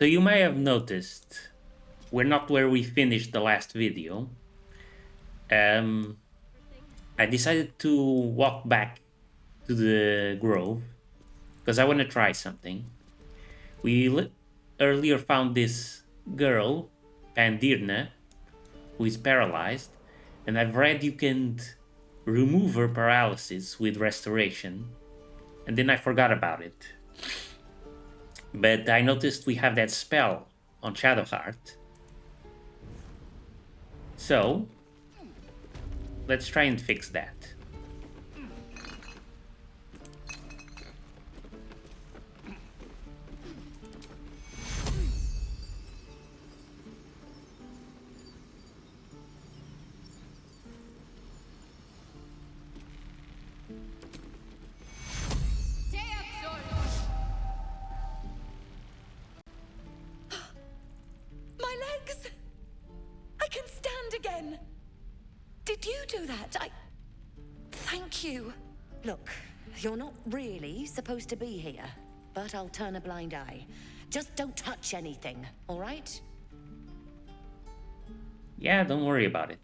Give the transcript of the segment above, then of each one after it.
So you may have noticed we're not where we finished the last video. I decided to walk back to the grove because I want to try something. We earlier found this girl, Pandirna, who is paralyzed, and I've read you can remove her paralysis with restoration, and then I forgot about it. But I noticed we have that spell on Shadowheart. So, let's try and fix that. My legs! I can stand again! Did you do that? Thank you. Look, you're not really supposed to be here, but I'll turn a blind eye. Just don't touch anything, all right? Yeah, don't worry about it.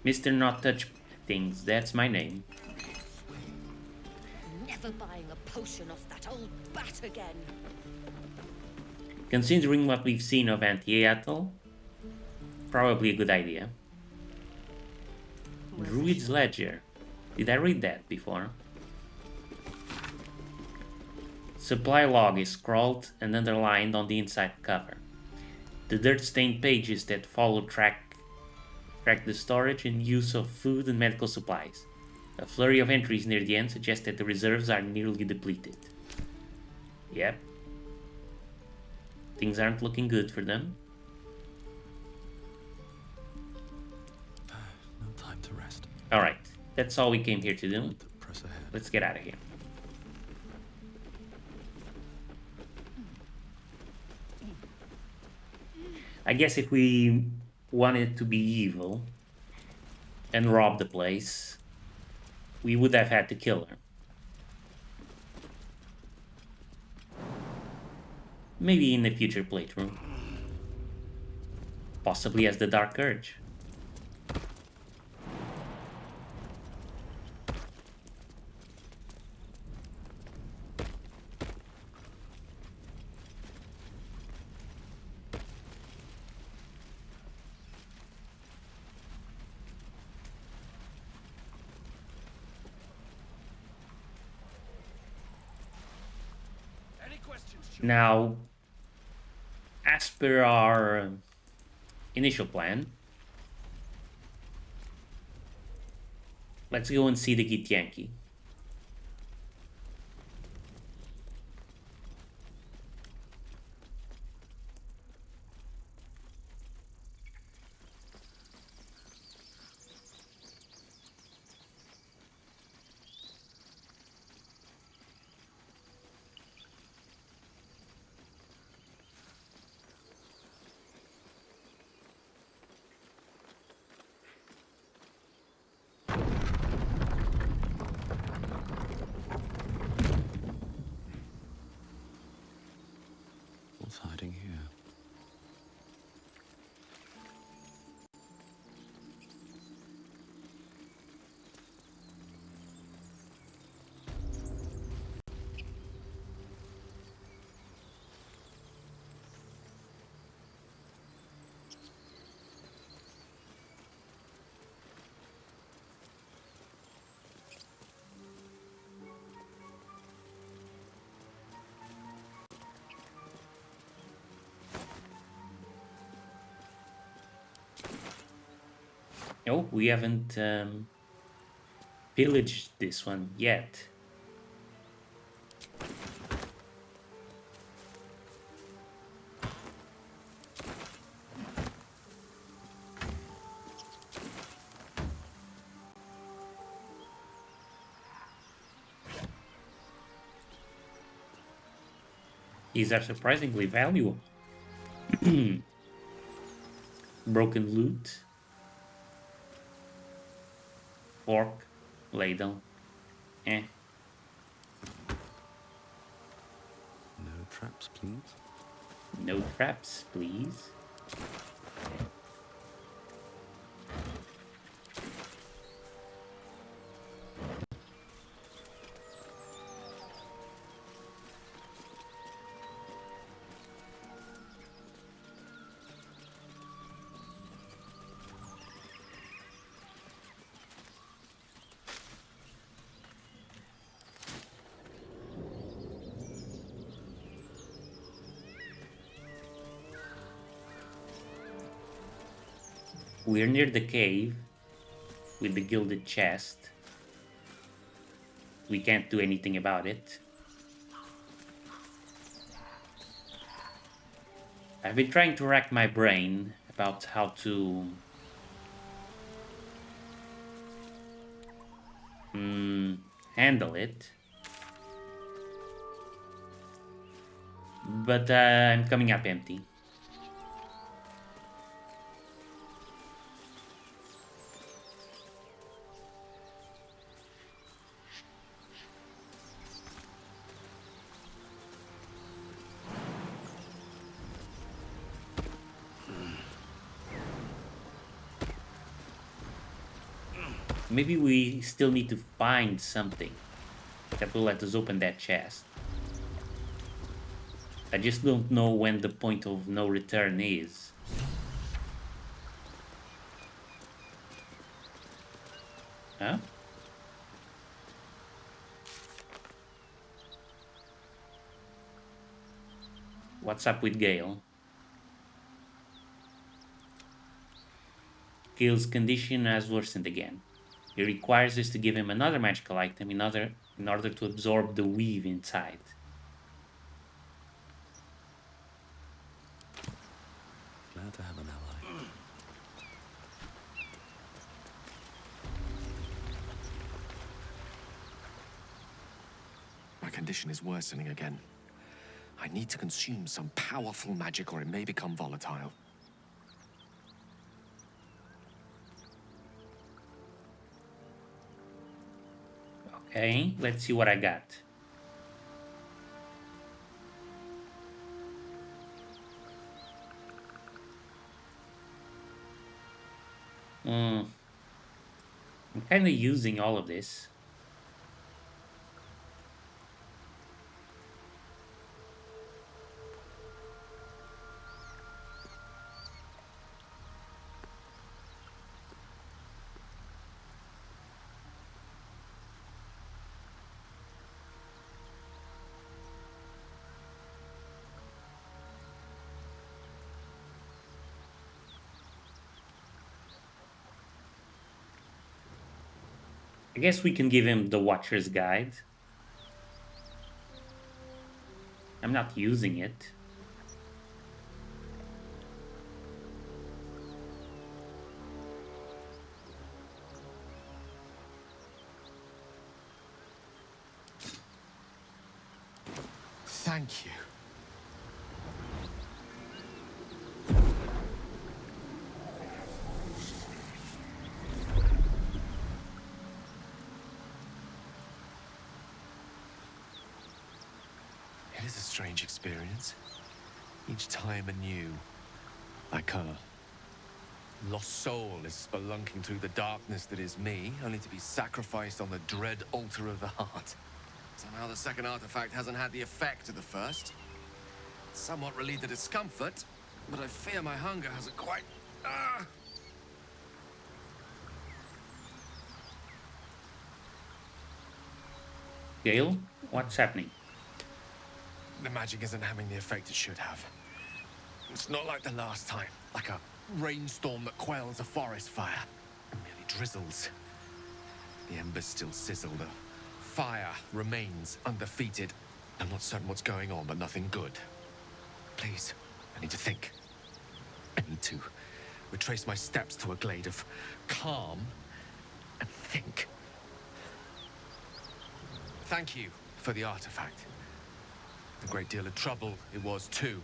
Mr. Not Touch Things, that's my name. Never buying a potion off that old bat again. Considering what we've seen of Anti-Aethyl, probably a good idea. Druid's Ledger. Did I read that before? Supply log is scrawled and underlined on the inside cover. The dirt-stained pages that follow track the storage and use of food and medical supplies. A flurry of entries near the end suggest that the reserves are nearly depleted. Yep. Things aren't looking good for them. No time to rest. Alright, that's all we came here to do. Press ahead. Let's get out of here. I guess if we wanted to be evil and rob the place, we would have had to kill her. Maybe in a future playthrough. Possibly as the Dark Urge. Now, as per our initial plan, let's go and see the Githyanki. What's hiding here? Oh, we haven't pillaged this one yet. These are surprisingly valuable. Broken loot. Fork, ladle. Eh. traps, please. No traps, please. We're near the cave with the gilded chest. We can't do anything about it. I've been trying to rack my brain about how to handle it. But I'm coming up empty. Maybe we still need to find something that will let us open that chest. I just don't know when the point of no return is. Huh? What's up with Gale? Gale's condition has worsened again. He requires us to give him another magical item in order to absorb the weave inside. Glad to have an ally. My condition is worsening again. I need to consume some powerful magic or it may become volatile. Okay, let's see what I got. I'm kind of using all of this. I guess we can give him the Watcher's Guide. I'm not using it. Thank you. It is a strange experience. Each time anew. Like her. Lost soul is spelunking through the darkness that is me, only to be sacrificed on the dread altar of the heart. Somehow the second artifact hasn't had the effect of the first. It's somewhat relieved the discomfort, but I fear my hunger hasn't quite... Gale, what's happening? The magic isn't having the effect it should have. It's not like the last time, like a rainstorm that quells a forest fire. It merely drizzles. The embers still sizzle, the fire remains undefeated. I'm not certain what's going on, but nothing good. Please, I need to think. I need to retrace my steps to a glade of calm and think. Thank you for the artifact. A great deal of trouble it was too.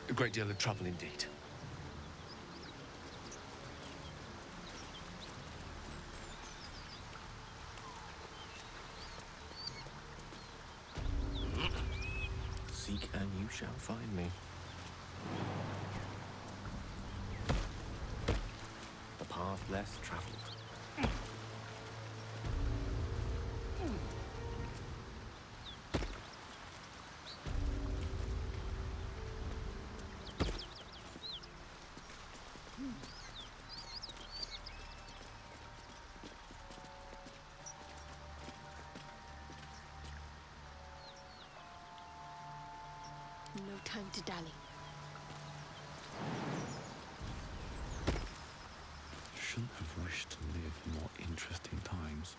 A great deal of trouble indeed. and you shall find me. The path less traveled. No time to dally. Shouldn't have wished to live in more interesting times.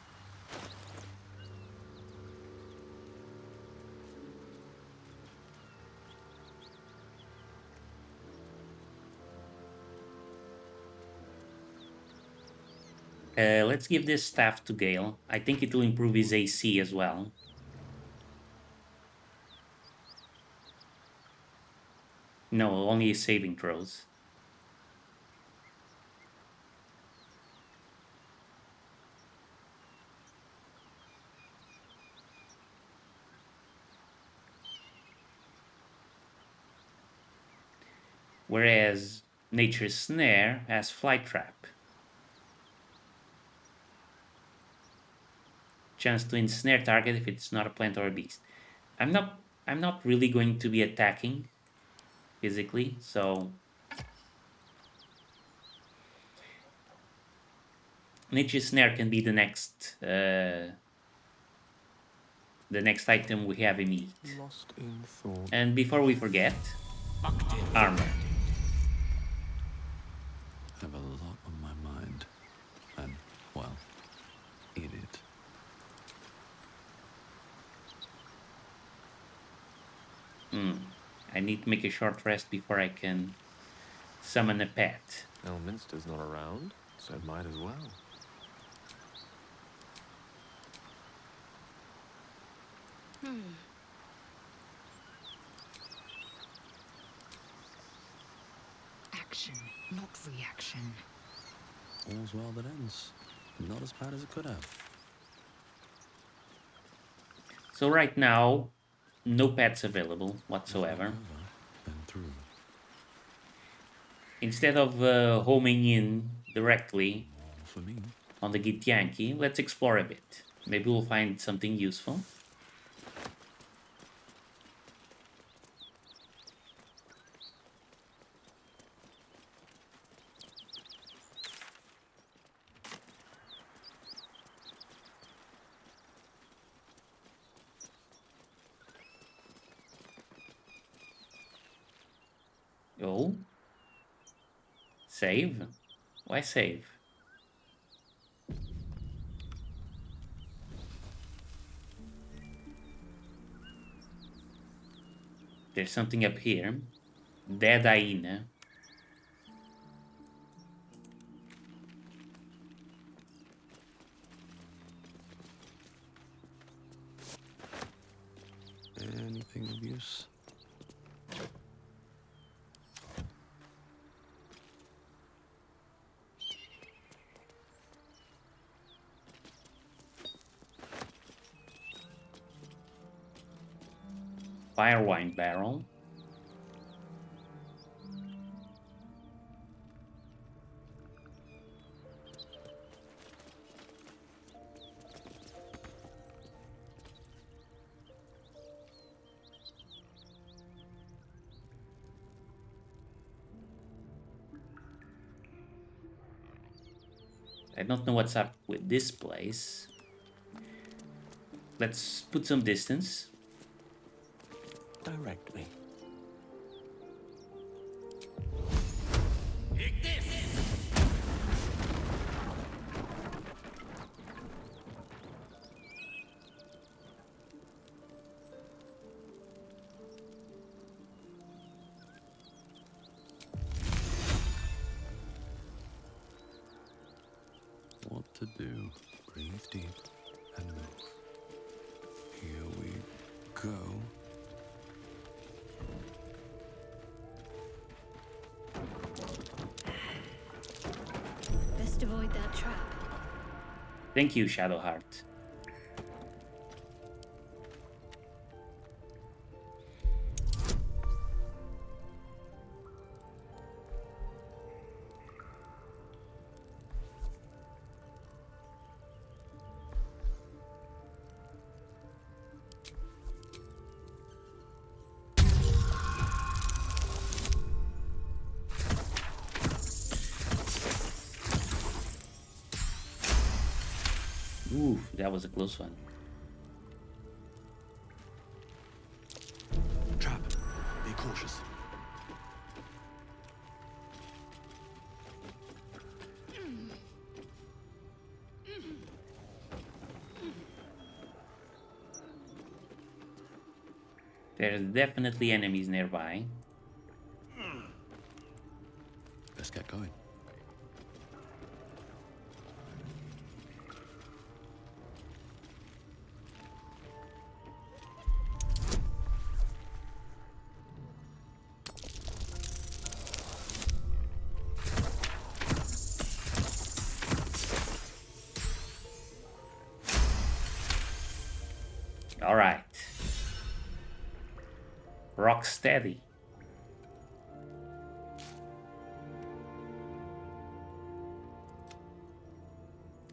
Let's give this staff to Gale. I think it will improve his AC as well. No, only his saving throws. Whereas Nature's Snare has Flight Trap. Chance to ensnare target if it's not a plant or a beast. I'm not really going to be attacking physically, so Nature's Snare can be the next item we have in Eat. Lost in thought. And before we forget, armor. Have a lot on my mind. And, well, eat it. I need to make a short rest before I can summon a pet. Elminster's not around, so it might as well. Action, not reaction. All's well that ends. Not as bad as it could have. So right now, no pets available whatsoever. Over and through. Instead of homing in directly All for me. on the Githyanki, let's explore a bit. Maybe we'll find something useful. Oh. Save? Why save? There's something up here. Dead hyena. Anything of use? Fire wine barrel. I don't know what's up with this place. Let's put some distance. Direct me. What to do? Breathe deep and move. Here we go. Best avoid that trap. Thank you, Shadowheart. Ooh, that was a close one. Trap. Be cautious. There's definitely enemies nearby. Let's get going. All right. Rock steady.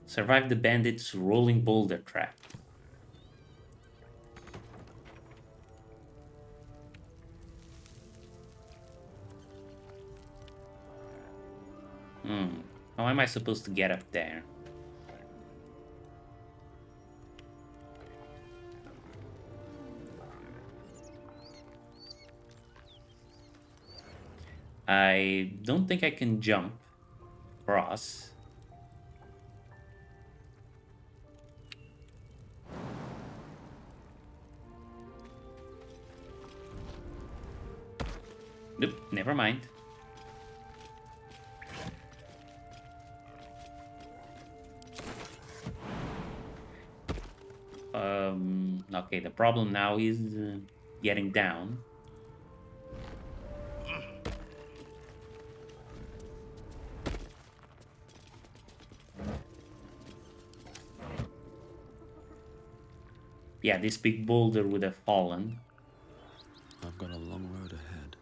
Survive the bandits' rolling boulder trap. How am I supposed to get up there? I don't think I can jump across. Nope, never mind. Okay, the problem now is getting down. Yeah, this big boulder would have fallen. I've got a long road ahead.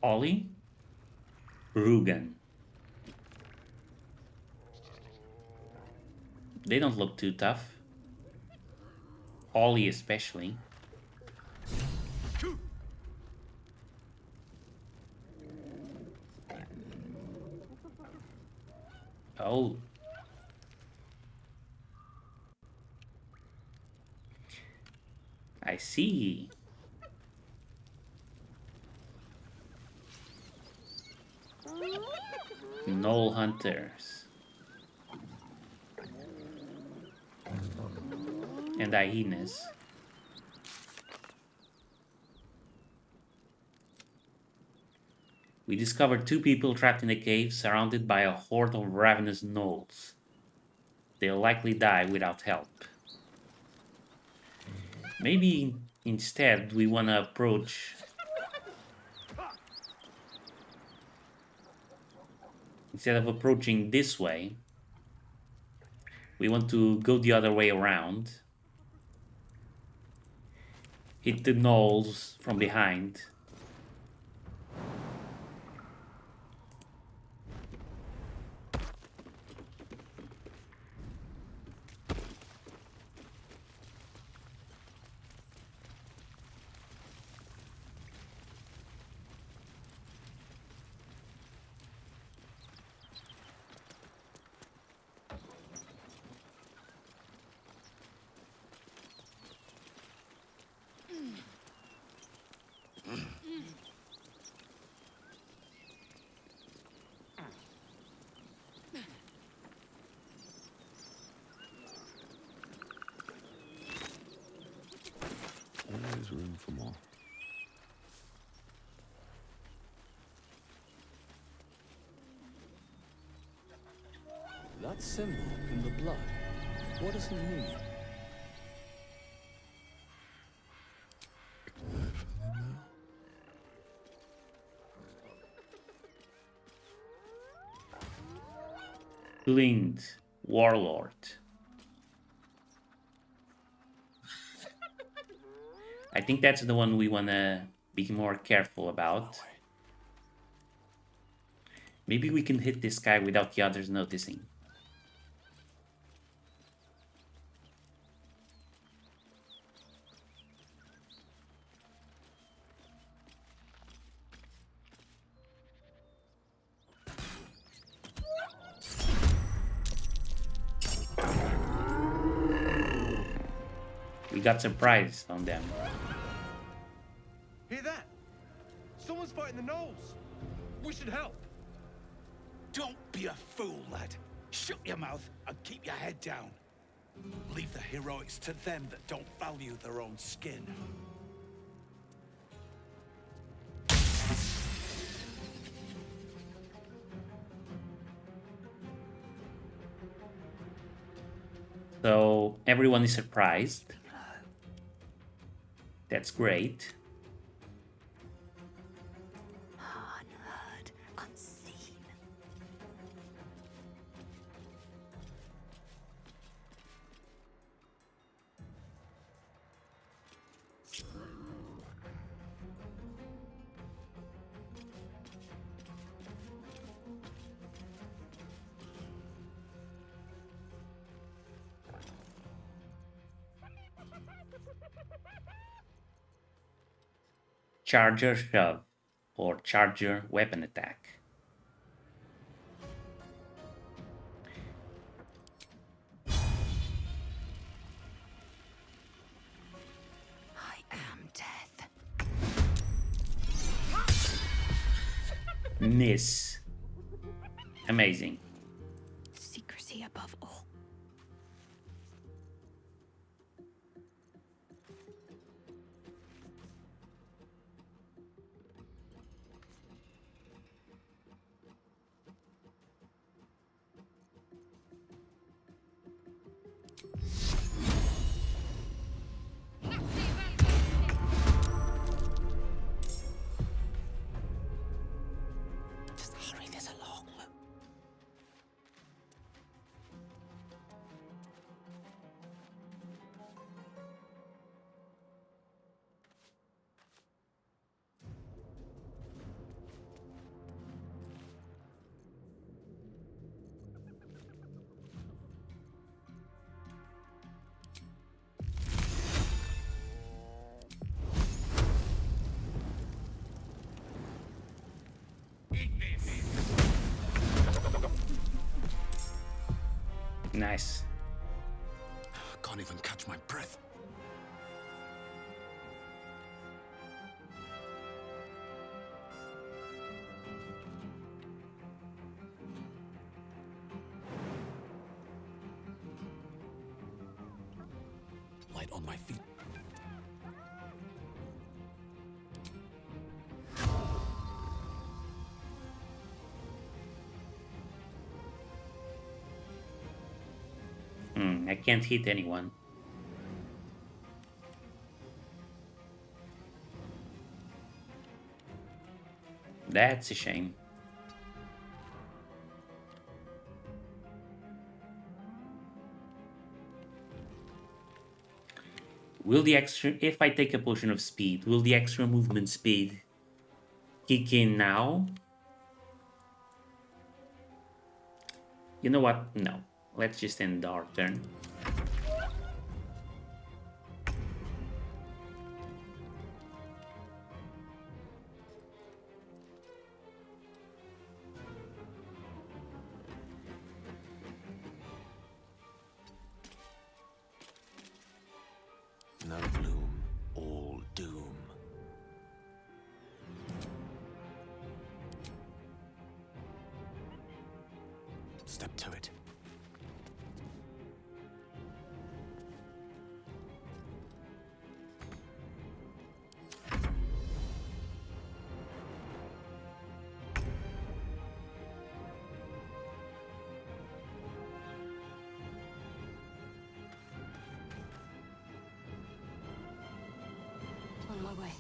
Ollie? Rugen. They don't look too tough. Ollie especially. Oh. I see. Gnoll hunters. And hyenas. We discovered two people trapped in a cave surrounded by a horde of ravenous gnolls. They'll likely die without help. Maybe instead we want to approach... Instead of approaching this way, we want to go the other way around. Hit the gnolls from behind. Always room for more. That symbol in the blood, what does it mean? Blind Warlord. I think that's the one we want to be more careful about. Maybe we can hit this guy without the others noticing. We got surprised on them. Hear that? Someone's fighting the Gnolls. We should help. Don't be a fool, lad. Shut your mouth and keep your head down. Leave the heroics to them that don't value their own skin. So everyone is surprised. That's great. Unheard, unseen. Charger shove or charger weapon attack. I am death. Miss. Amazing. Secrecy above all. Just hurry this along. Nice. Can't even catch my breath. Light on my feet. I can't hit anyone. That's a shame. Will the extra, if I take a potion of speed, will the extra movement speed kick in now? You know what? No. Let's just end our turn. No bloom, all doom. Step to it. On my way.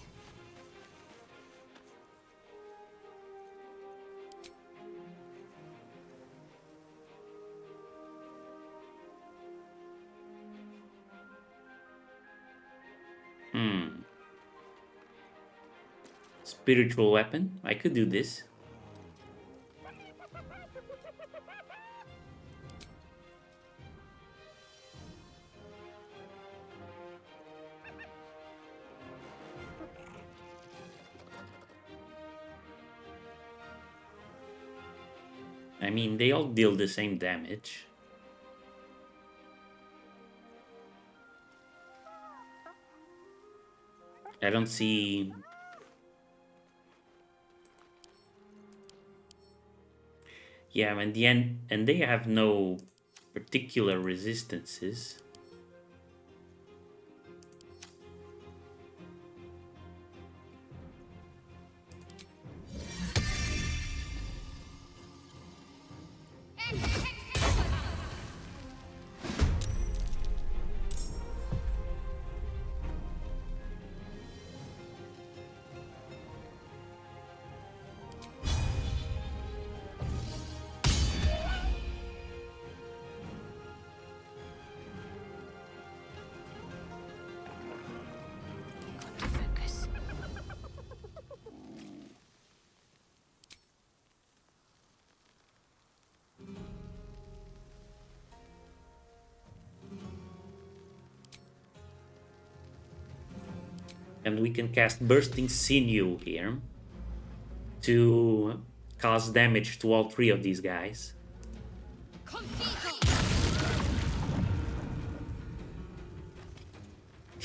Spiritual weapon. I could do this. I mean, they all deal the same damage. I don't see... Yeah, and the end, and they have no particular resistances. Got to focus. And we can cast Bursting Sinew here to cause damage to all three of these guys.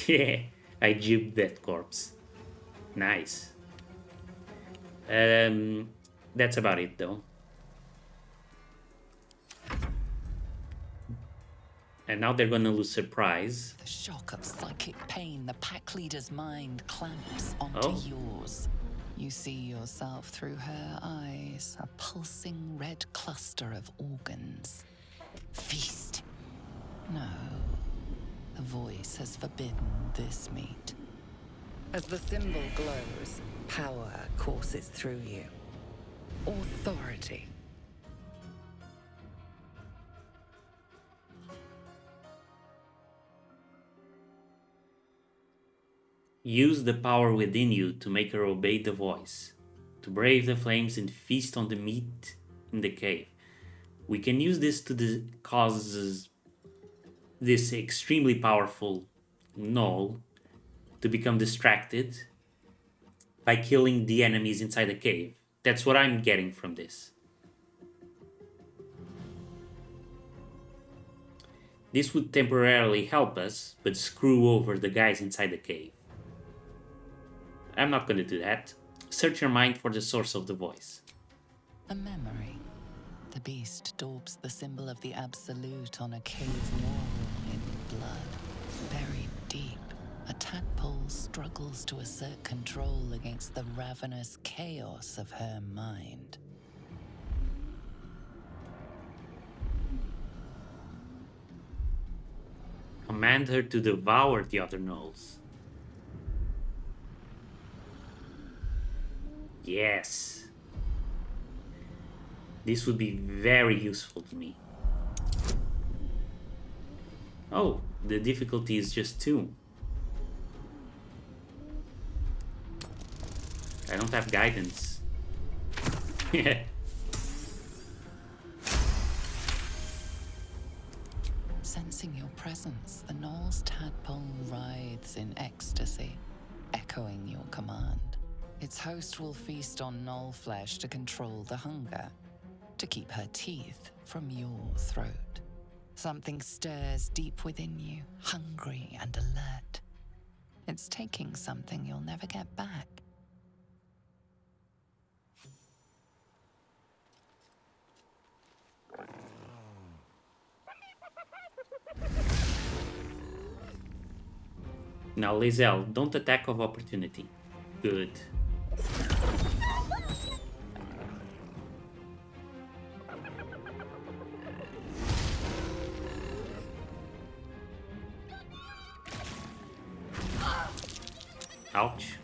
Yeah, I juked that corpse. Nice. That's about it though. And now they're gonna lose Surprise. The shock of psychic pain, the pack leader's mind clamps onto Oh. yours. You see yourself through her eyes, a pulsing red cluster of organs. Feast. No. The voice has forbidden this meat. As the symbol glows, power courses through you. Authority. Use the power within you to make her obey the voice, to brave the flames and feast on the meat in the cave. We can use this to cause this extremely powerful Gnoll to become distracted by killing the enemies inside the cave. That's what I'm getting from this. This would temporarily help us, but screw over the guys inside the cave. I'm not gonna do that. Search your mind for the source of the voice. A memory. The beast daubs the symbol of the Absolute on a cave wall in blood. Buried deep, a tadpole struggles to assert control against the ravenous chaos of her mind. Command her to devour the other gnolls. Yes. This would be very useful to me. Oh, the difficulty is just 2. I don't have guidance. Yeah. Sensing your presence, the Gnolls tadpole writhes in ecstasy, echoing your command. Its host will feast on Gnoll flesh to control the hunger, to keep her teeth from your throat. Something stirs deep within you, hungry and alert. It's taking something you'll never get back. Now, Lizelle, don't attack of opportunity. Good. Ouch.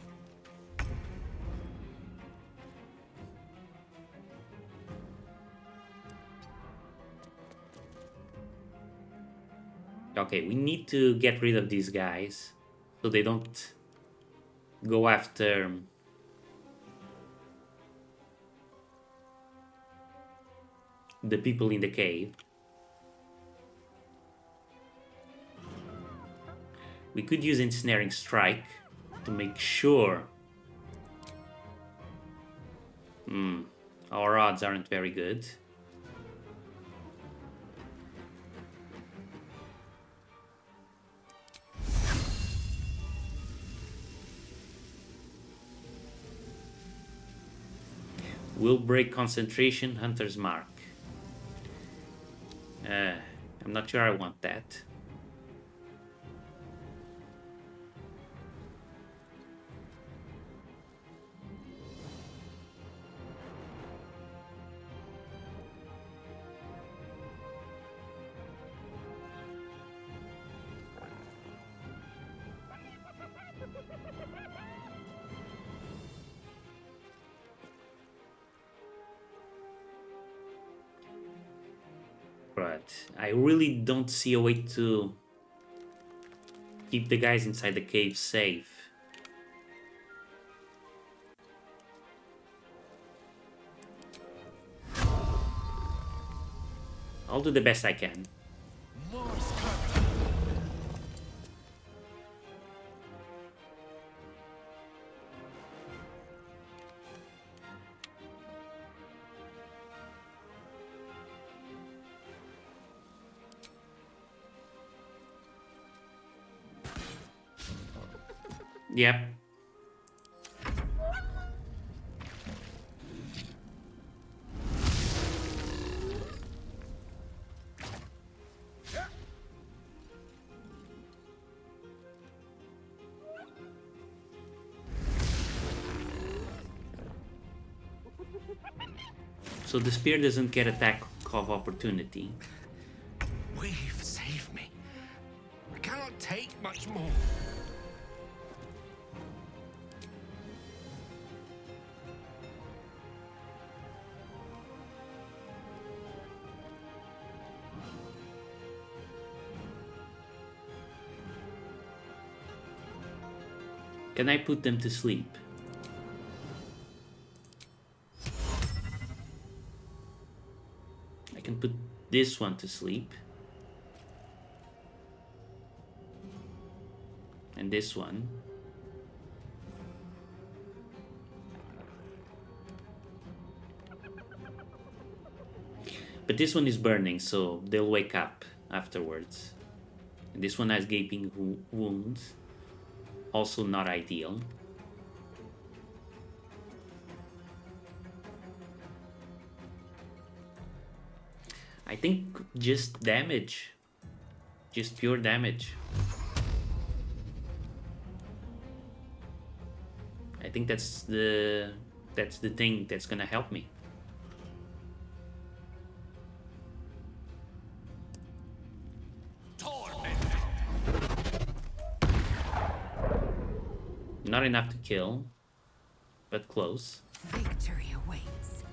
Okay, we need to get rid of these guys so they don't go after the people in the cave. We could use Ensnaring Strike to make sure. Our odds aren't very good. Will break concentration, Hunter's Mark. I'm not sure I want that. But I really don't see a way to keep the guys inside the cave safe. I'll do the best I can. Yep. So the spear doesn't get attack of opportunity. Weave, save me. I cannot take much more. Can I put them to sleep? I can put this one to sleep. And this one. But this one is burning, so they'll wake up afterwards. And this one has gaping wounds. Also not ideal. I think just damage. Just pure damage. I think that's the thing that's gonna help me. Not enough to kill, but close. Victory awaits.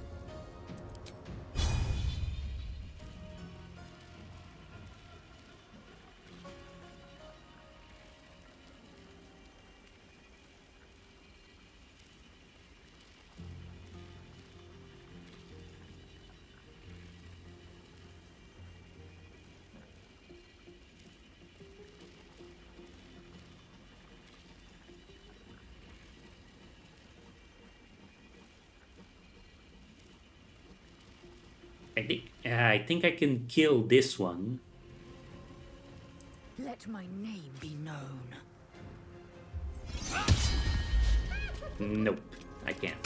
I think I can kill this one. Let my name be known. Nope, I can't.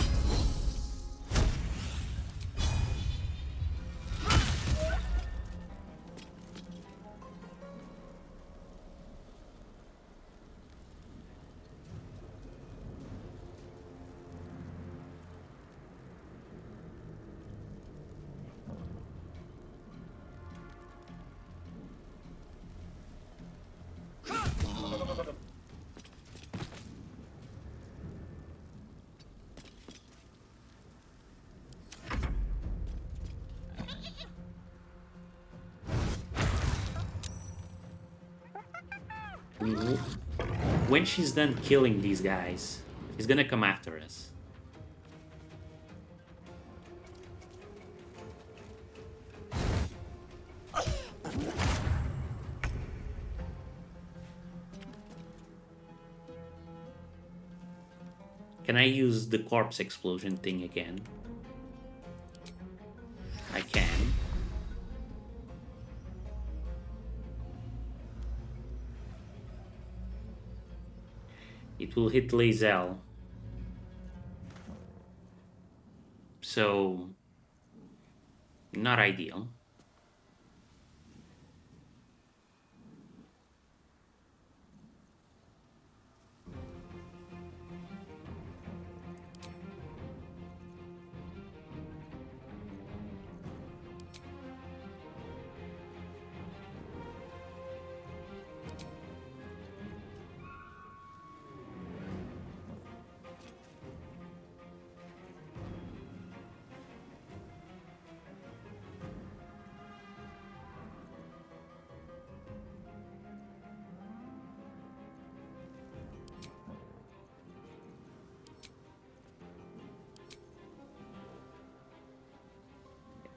When she's done killing these guys, she's gonna come after us. Can I use the corpse explosion thing again? I can. It will hit Lae'zel. So, not ideal.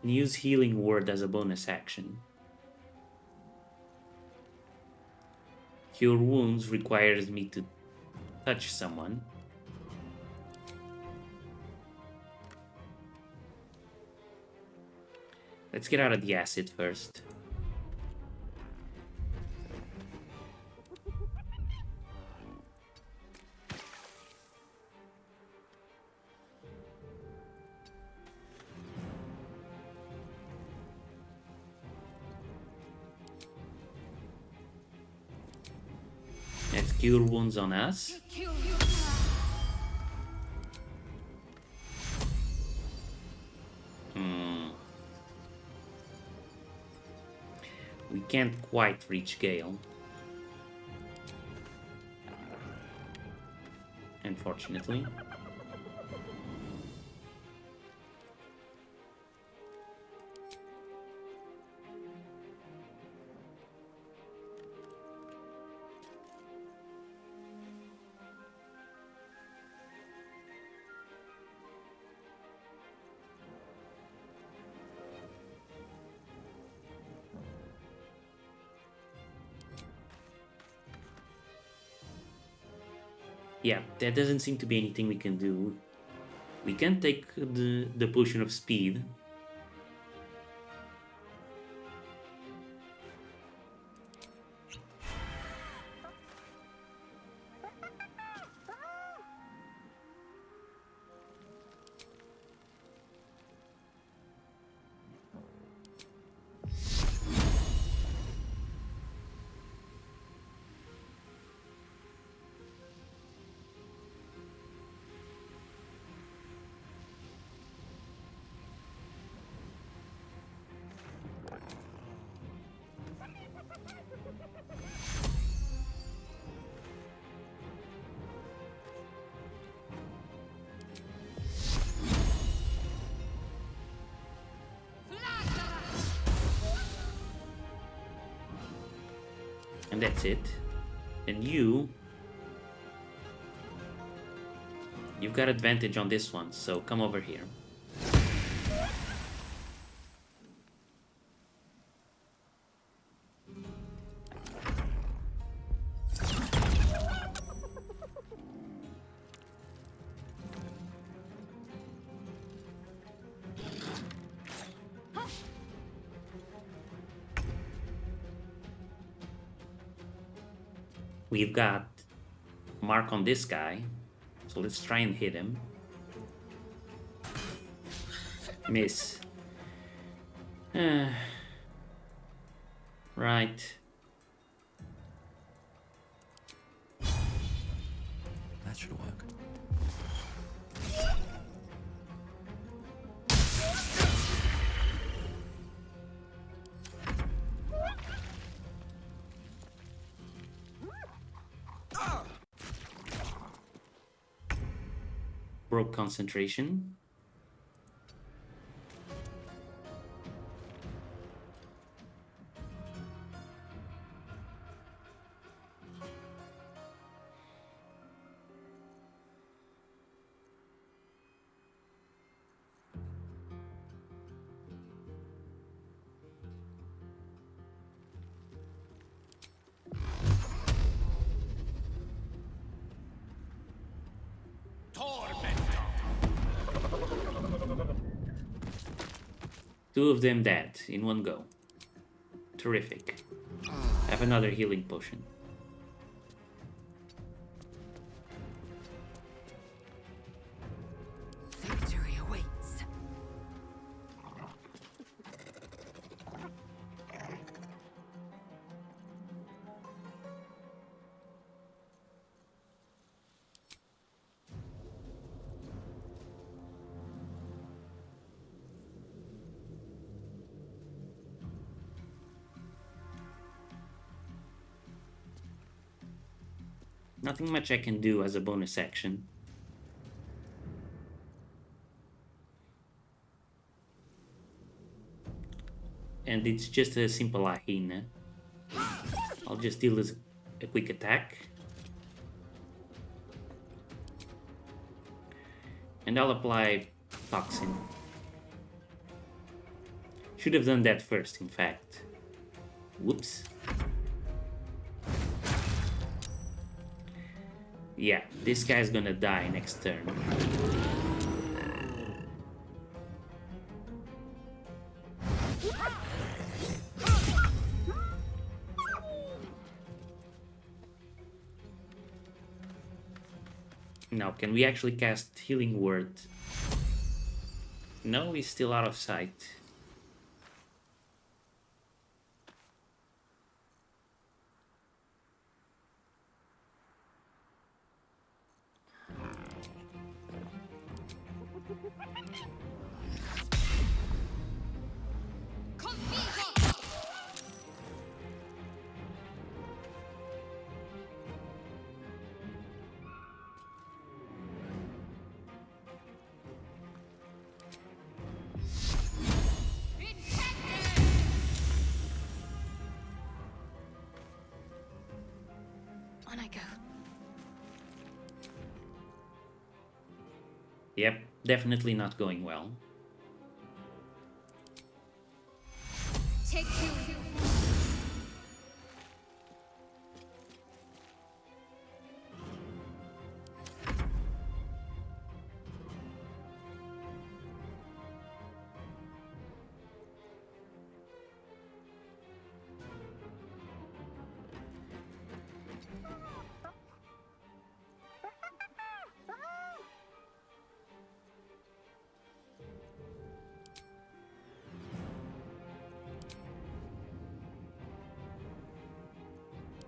And use Healing Word as a bonus action. Cure Wounds requires me to touch someone. Let's get out of the acid first. Let's cure wounds on us. We can't quite reach Gale. Unfortunately. Yeah, there doesn't seem to be anything we can do. We can take the potion of speed. And that's it. And you've got advantage on this one, so come over here. We've got mark on this guy, so let's try and hit him. Miss. Right. That should work. Broke concentration. Two of them dead in one go. Terrific. Have another healing potion. Victory awaits. Nothing much I can do as a bonus action. And it's just a simple Ahina. I'll just deal a quick attack. And I'll apply Toxin. Should have done that first, in fact. Whoops. Yeah, this guy's gonna die next turn. Now, can we actually cast Healing Word? No, he's still out of sight. On I go. Yep, definitely not going well. Take two.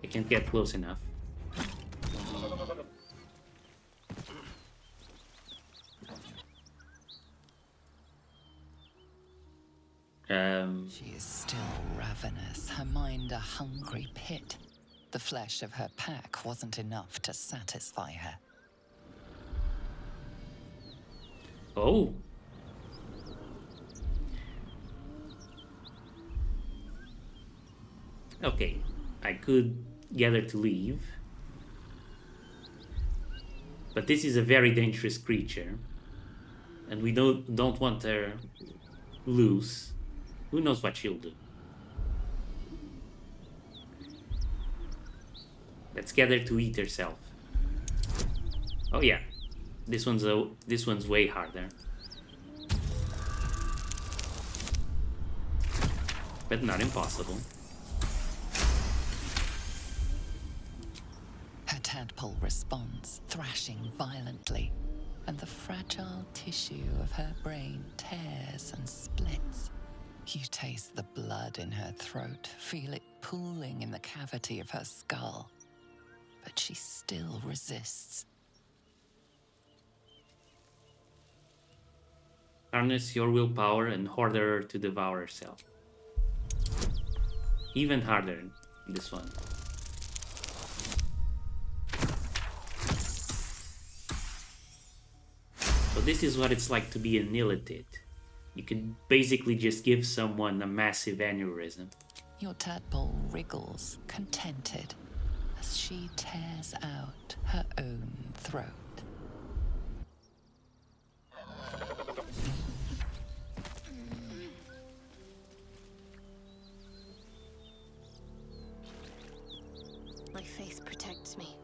I can't get close enough. She is still ravenous, her mind a hungry pit. The flesh of her pack wasn't enough to satisfy her. Oh! Okay, I could get her to leave. But this is a very dangerous creature. And we don't want her loose. Who knows what she'll do? Let's get her to eat herself. Oh yeah, this one's way harder. But not impossible. Her tadpole responds, thrashing violently, and the fragile tissue of her brain tears and splits. You taste the blood in her throat, feel it pooling in the cavity of her skull. But she still resists. Harness your willpower and order her to devour herself. Even harder, this one. So this is what it's like to be an illithid. You can basically just give someone a massive aneurysm. Your tadpole wriggles, contented, as she tears out her own throat. My faith protects me.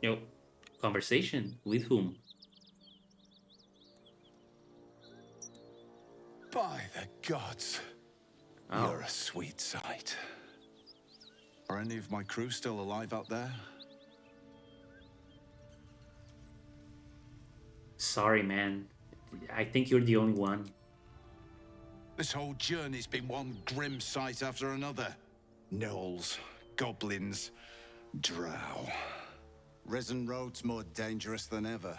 Yo, conversation with whom? gods. Oh. You're a sweet sight. Are any of my crew still alive out there? Sorry, man. I think you're the only one. This whole journey's been one grim sight after another. Gnolls, goblins, drow. Risen Road's more dangerous than ever.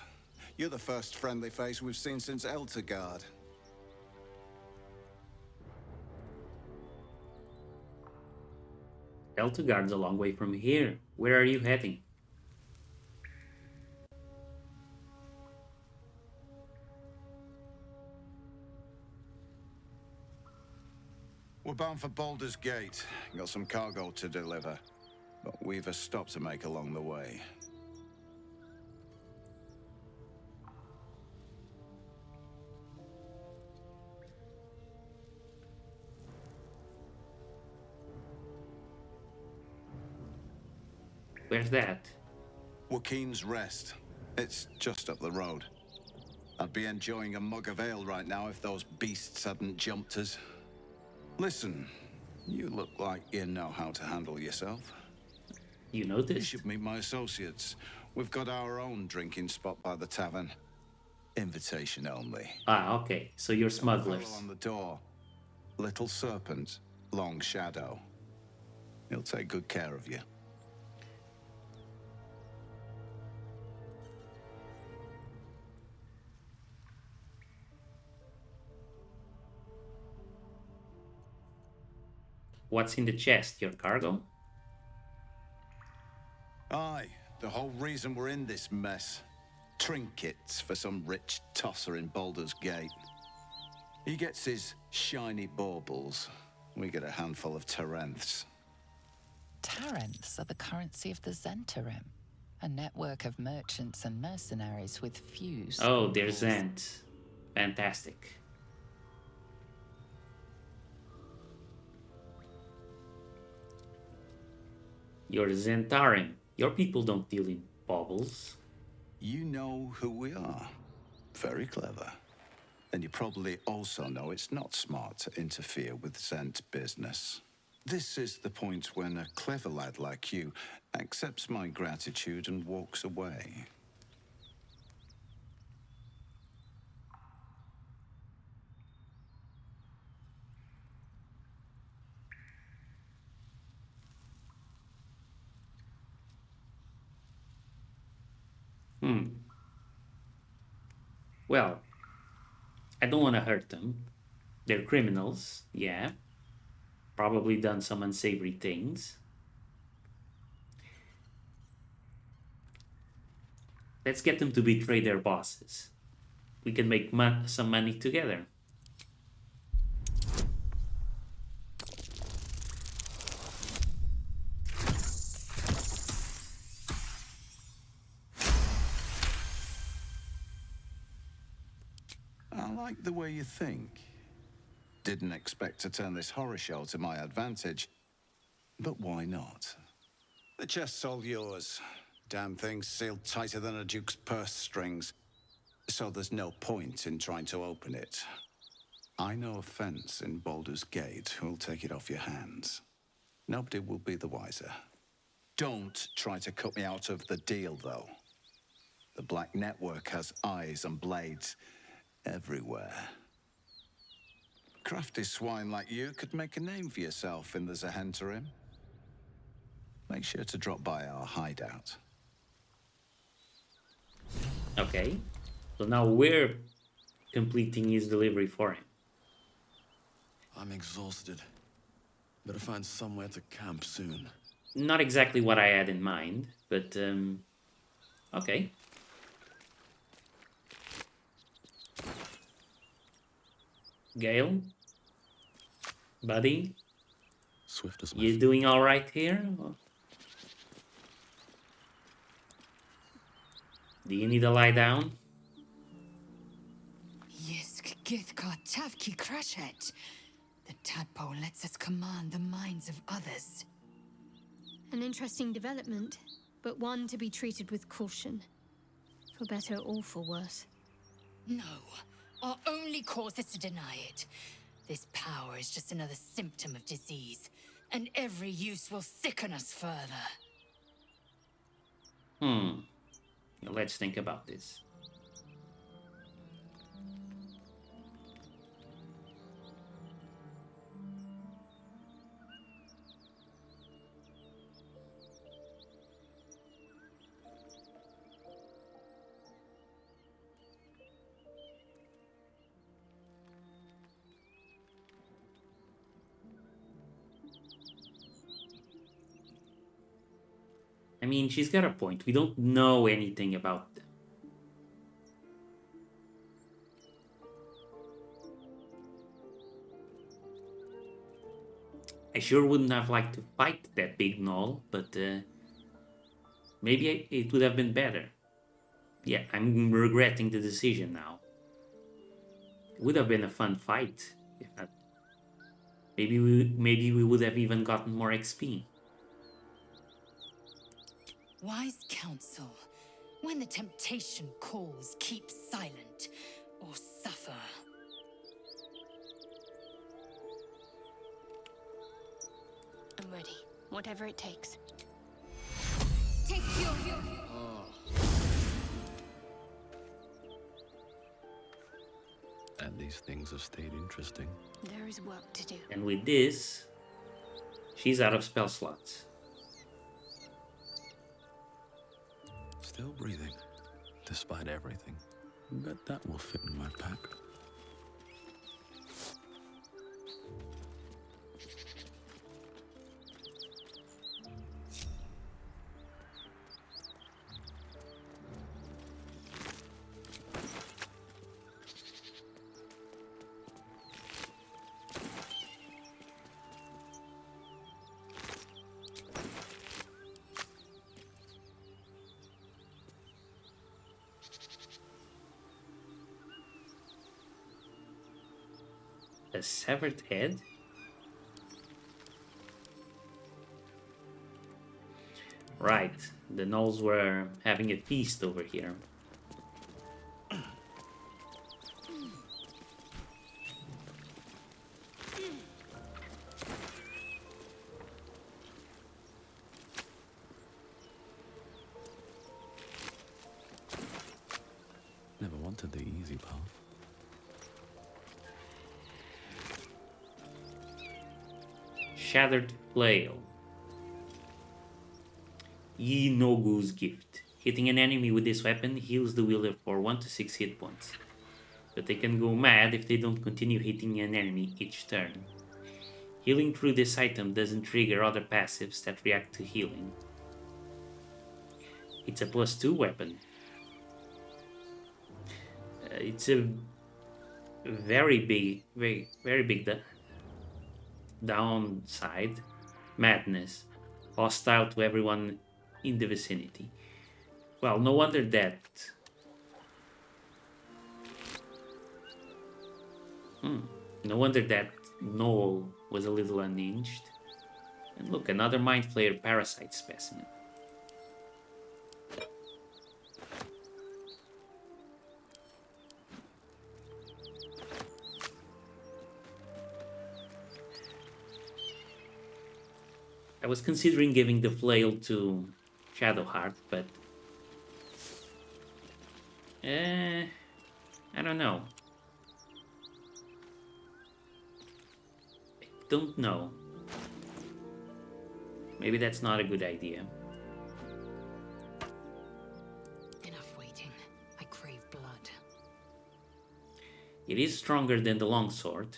You're the first friendly face we've seen since Eltergard. Eltugard's a long way from here. Where are you heading? We're bound for Baldur's Gate. Got some cargo to deliver. But we've a stop to make along the way. Where's that? Joaquin's Rest. It's just up the road. I'd be enjoying a mug of ale right now if those beasts hadn't jumped us. Listen, you look like you know how to handle yourself. You You noticed? should meet my associates. We've got our own drinking spot by the tavern. Invitation only. Ah, okay. So you're smugglers. Follow on the door. Little Serpent, Long Shadow. He'll take good care of you. What's in the chest? Your cargo? Aye, the whole reason we're in this mess. Trinkets for some rich tosser in Baldur's Gate. He gets his shiny baubles. We get a handful of Tarenths. Tarenths are the currency of the Zentarim, a network of merchants and mercenaries with few Oh, they're scruples. Zent. Fantastic. You're Zentarim. Your people don't deal in baubles. You know who we are. Very clever. And you probably also know it's not smart to interfere with Zent business. This is the point when a clever lad like you accepts my gratitude and walks away. Well, I don't want to hurt them. They're criminals, yeah. Probably done some unsavory things. Let's get them to betray their bosses. We can make some money together. I like the way you think. Didn't expect to turn this horror show to my advantage, but why not? The chest's all yours. Damn thing's sealed tighter than a duke's purse strings, so there's no point in trying to open it. I know a fence in Baldur's Gate who'll take it off your hands. Nobody will be the wiser. Don't try to cut me out of the deal, though. The Black Network has eyes and blades everywhere. Crafty swine like you could make a name for yourself in the Zahentarim. Make sure to drop by our hideout. Okay. So now we're completing his delivery for him. I'm exhausted. Better find somewhere to camp soon. Not exactly what I had in mind, but okay. Gale, buddy, Swift as my you doing all right here? Do you need to lie down? Yisk Githka Tavki Crashet. The tadpole lets us command the minds of others. An interesting development, but one to be treated with caution. For better or for worse. No, our only course is to deny it. This power is just another symptom of disease, and every use will sicken us further. Let's think about this. I mean, she's got a point. We don't know anything about them. I sure wouldn't have liked to fight that big gnoll, but maybe it would have been better. Yeah, I'm regretting the decision now. It would have been a fun fight, if not. Maybe we would have even gotten more XP. Wise counsel. When the temptation calls, keep silent or suffer. I'm ready. Whatever it takes. Take your... And these things have stayed interesting. There is work to do. And with this, she's out of spell slots. Still breathing, despite everything. Bet that will fit in my pack. A severed head? Right, the Gnolls were having a feast over here. Never wanted the easy path. Shattered flail. Nogu's gift. Hitting an enemy with this weapon heals the wielder for 1 to 6 hit points. But they can go mad if they don't continue hitting an enemy each turn. Healing through this item doesn't trigger other passives that react to healing. It's a +2 weapon. It's a very big downside. Madness. Hostile to everyone in the vicinity. Well, no wonder that... No wonder that Gnoll was a little unhinged. And look, another Mind Flayer parasite specimen. I was considering giving the flail to Shadowheart, but I don't know. I don't know. Maybe that's not a good idea. Enough waiting. I crave blood. It is stronger than the longsword.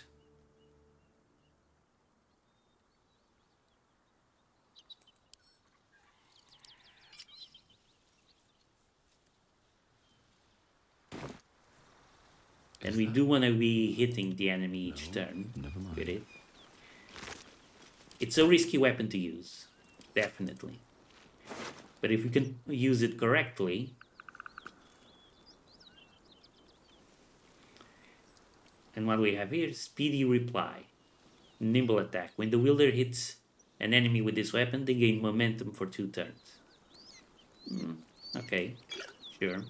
And we do want to be hitting the enemy each turn with it. It's a risky weapon to use, definitely. But if we can use it correctly... And what we have here, speedy reply. Nimble attack. When the wielder hits an enemy with this weapon, they gain momentum for 2 turns. Okay, sure.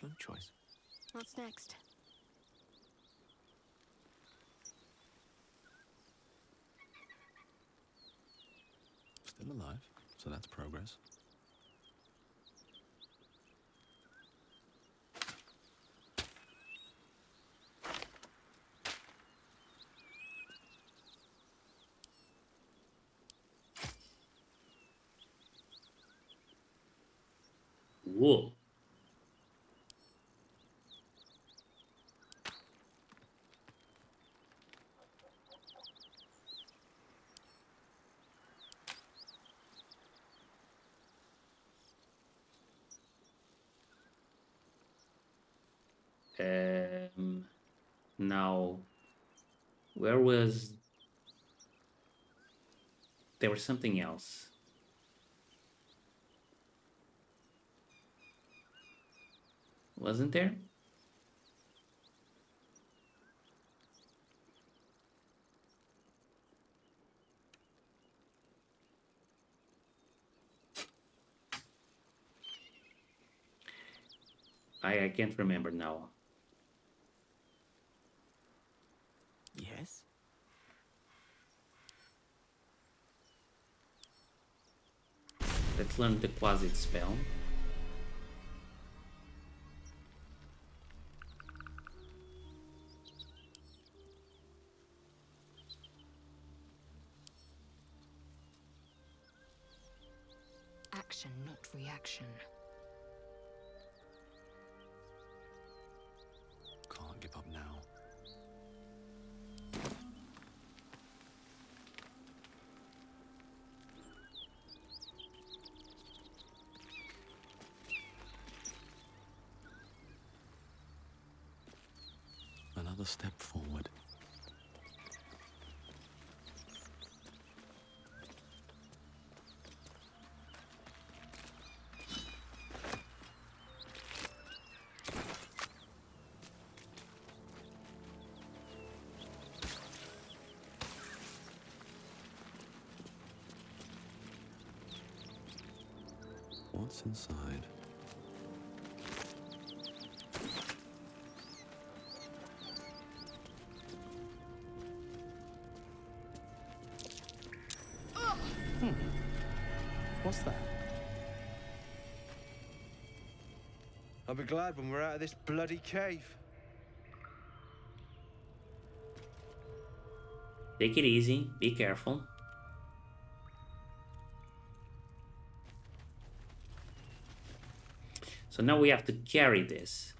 Excellent choice. What's next? Still alive, so that's progress. Whoa. Now, where was... There was something else. Wasn't there? I can't remember now. Yes? Let's learn the Quasit spell. Action, not reaction. Can't give up now. Another step forward. What's inside? What's that? I'll be glad when we're out of this bloody cave. Take it easy. Be careful. So now we have to carry this.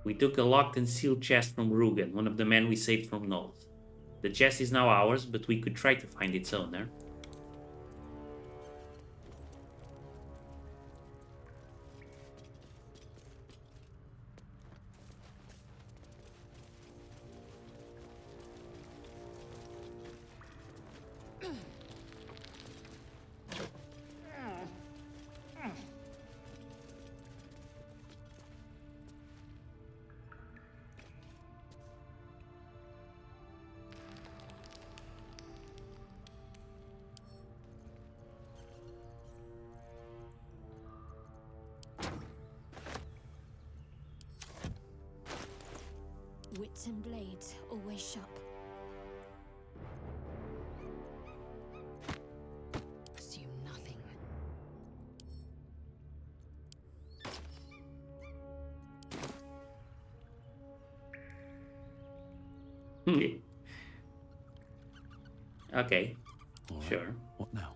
We took a locked and sealed chest from Rugen, one of the men we saved from Gnolls. The chest is now ours, but we could try to find its owner. Wits and blades, always sharp. Assume nothing. Okay, All right. sure. What now?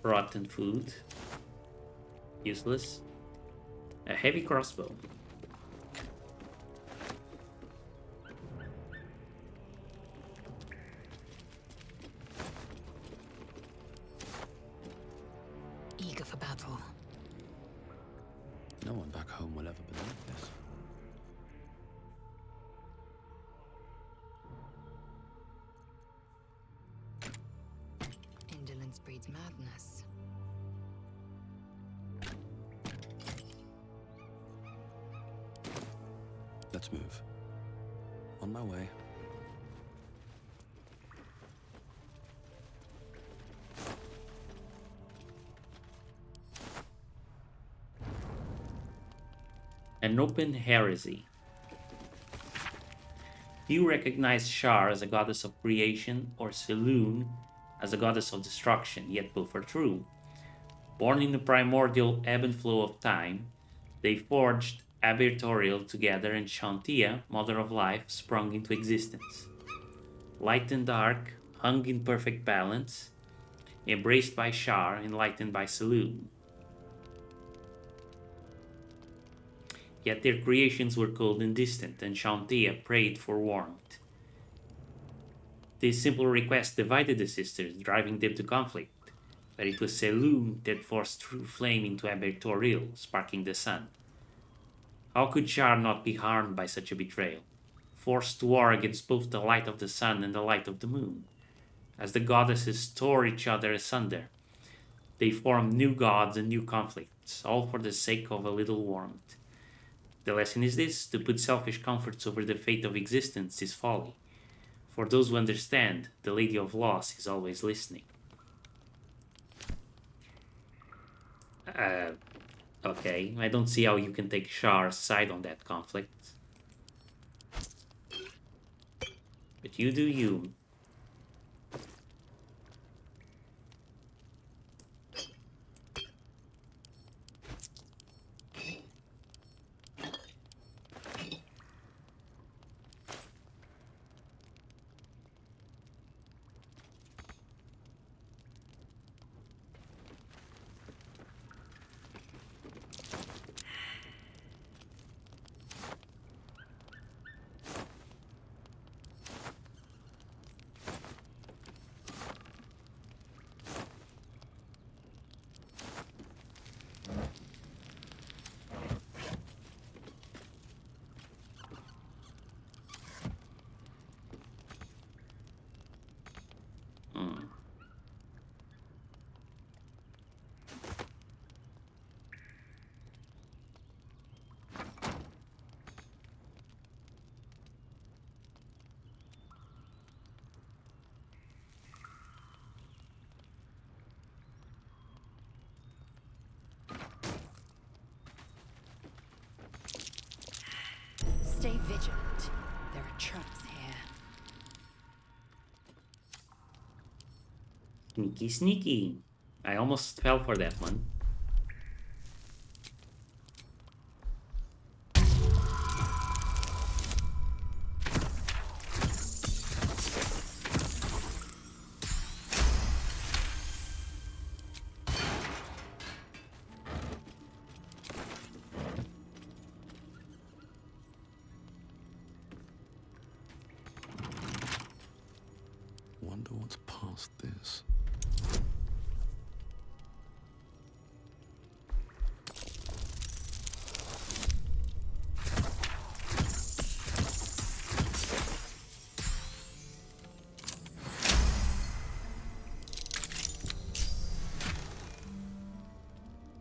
Rotten food. Useless. A heavy crossbow. Eager for battle. No one back home will ever believe this. Ignorance breeds madness. Let's move. On my way. An open heresy. Few recognize Shar as a goddess of creation or Selûne as a goddess of destruction, yet both are true. Born in the primordial ebb and flow of time, they forged Abertorial together, and Shantia, Mother of Life, sprung into existence. Light and dark, hung in perfect balance, embraced by Shar, enlightened by Selûne. Yet their creations were cold and distant, and Shantia prayed for warmth. This simple request divided the sisters, driving them to conflict, but it was Selûne that forced true flame into Abertorial, sparking the sun. How could Shar not be harmed by such a betrayal, forced to war against both the light of the sun and the light of the moon? As the goddesses tore each other asunder, they formed new gods and new conflicts, all for the sake of a little warmth. The lesson is this: to put selfish comforts over the fate of existence is folly. For those who understand, the Lady of Loss is always listening. Okay, I don't see how you can take Shar's side on that conflict. But you do you. Stay vigilant. There are traps here. Sneaky, sneaky. I almost fell for that one. Wonder what's past this.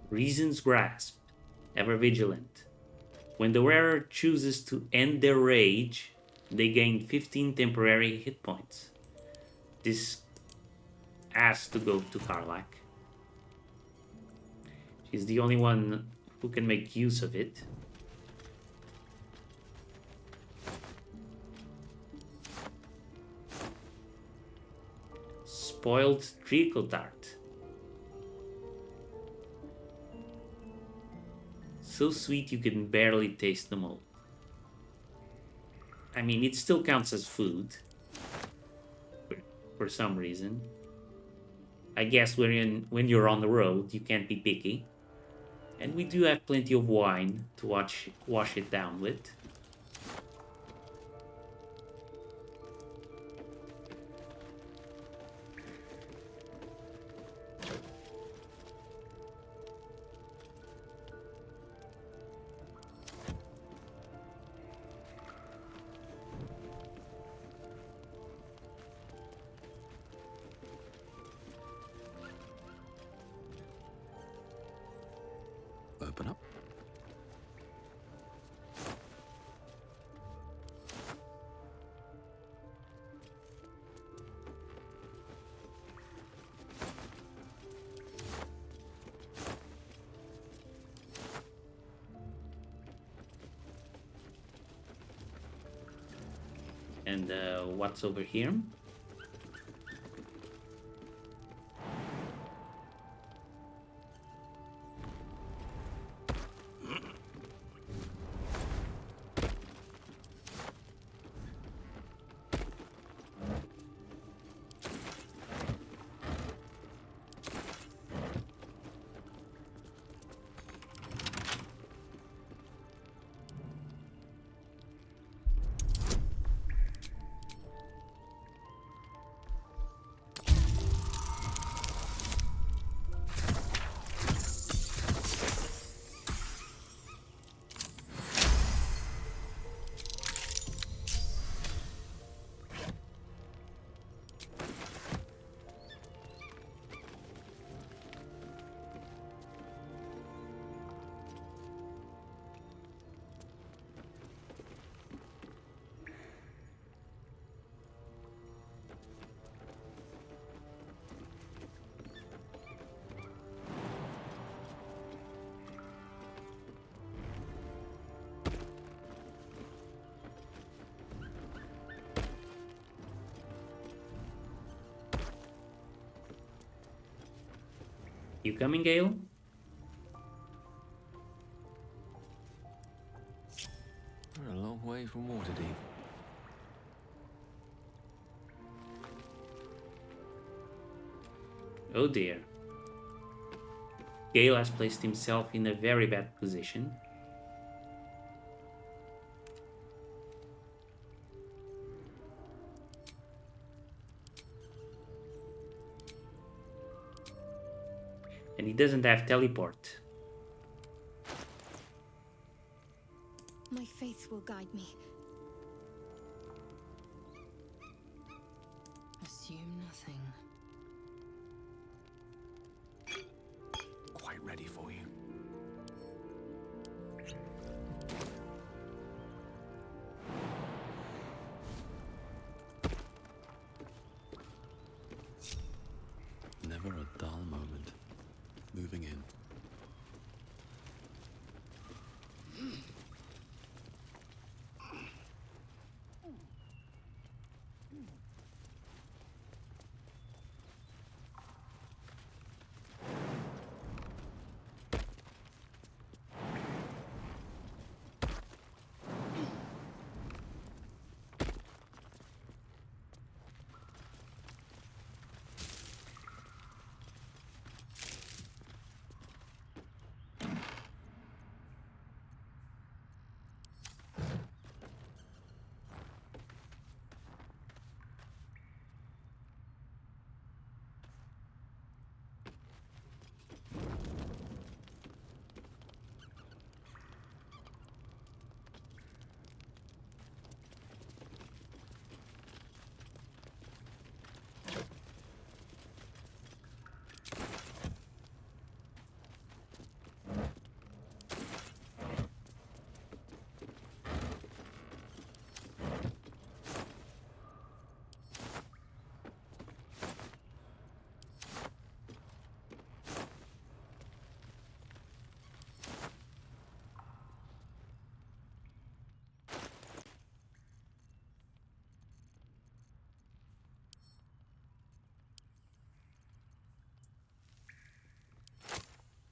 Reason's grasp, ever vigilant. When the wearer chooses to end their rage, they gain 15 temporary hit points. This has to go to Karlach. She's the only one who can make use of it. Spoiled treacle tart. So sweet you can barely taste the mold. I mean, it still counts as food. For some reason. I guess when you're on the road, you can't be picky. And we do have plenty of wine to wash it down with. Open up. And what's over here? You coming, Gale? We're a long way from Waterdeep. Oh dear. Gale has placed himself in a very bad position. And he doesn't have teleport. My faith will guide me. Assume nothing. Quite ready for you. Never a dull moment. Moving in.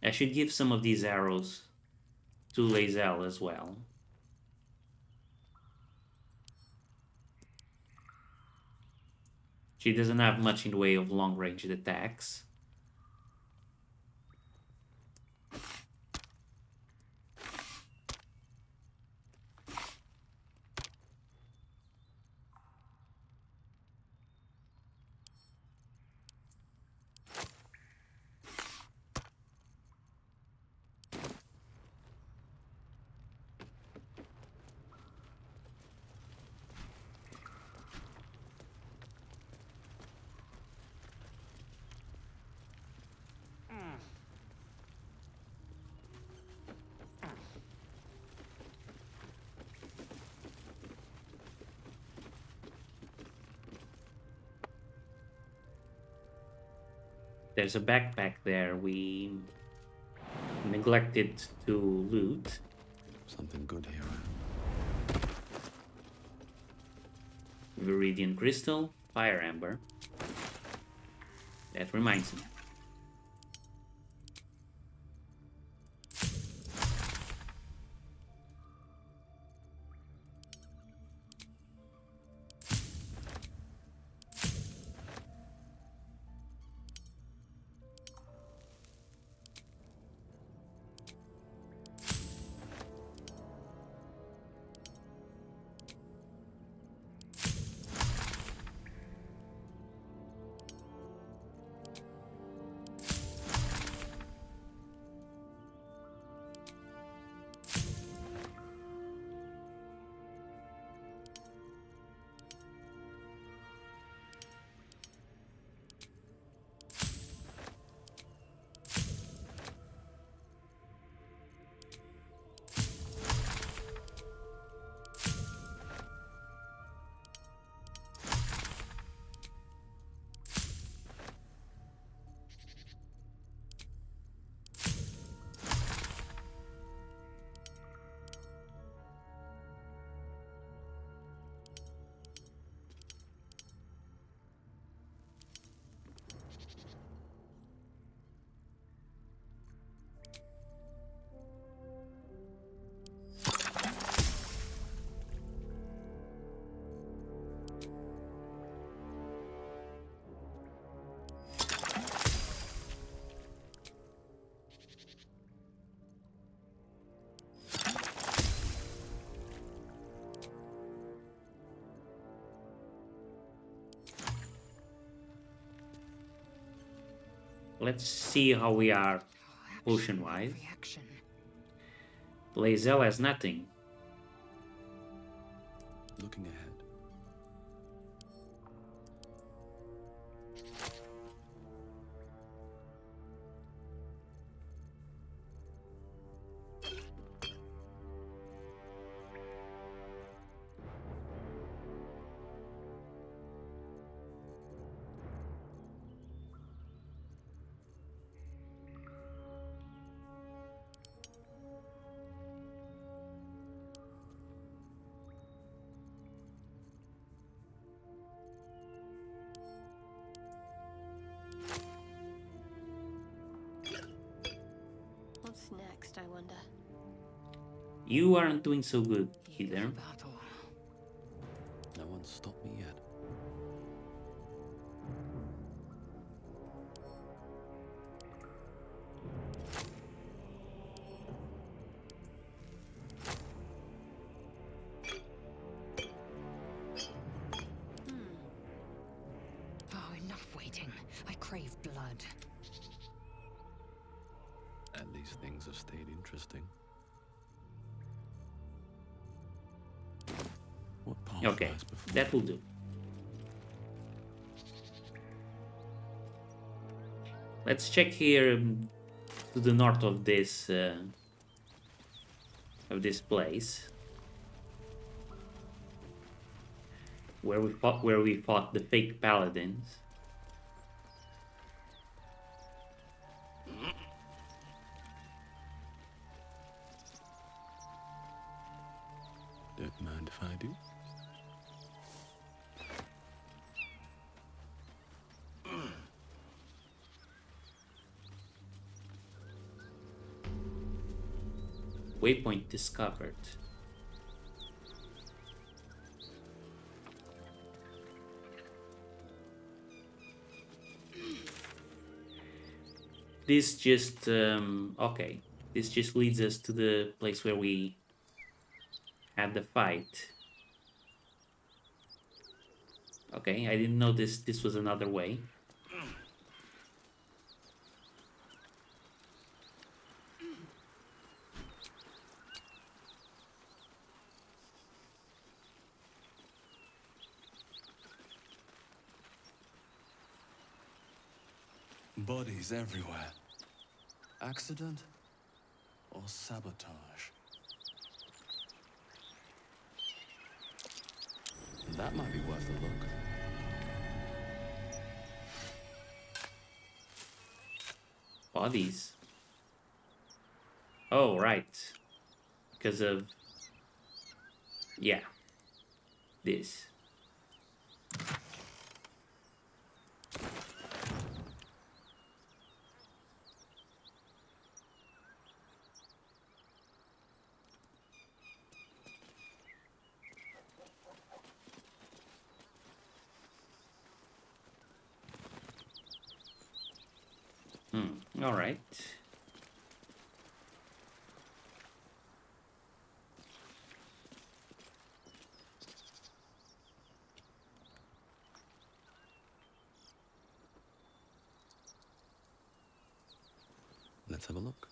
I should give some of these arrows to Lae'zel as well. She doesn't have much in the way of long-range attacks. there's a backpack there we neglected to loot. Something good here. Viridian crystal, fire amber. That reminds me. Let's see how we are potion-wise. Blazel has nothing. Looking ahead. What's next, I wonder? You aren't doing so good either. No one's stopped me yet. Oh, enough waiting. I crave blood. At least things have stayed interesting. What path Okay, lies before that will do. Let's check here to the north of this place where we fought the fake paladins. Don't mind if I do. Waypoint discovered. This just okay. This just leads us to the place where we had the fight. Okay, I didn't know this was another way. Bodies everywhere. Accident or sabotage? That might be worth a look. Bodies. Oh, right. Because of... Yeah. This. All right. Let's have a look.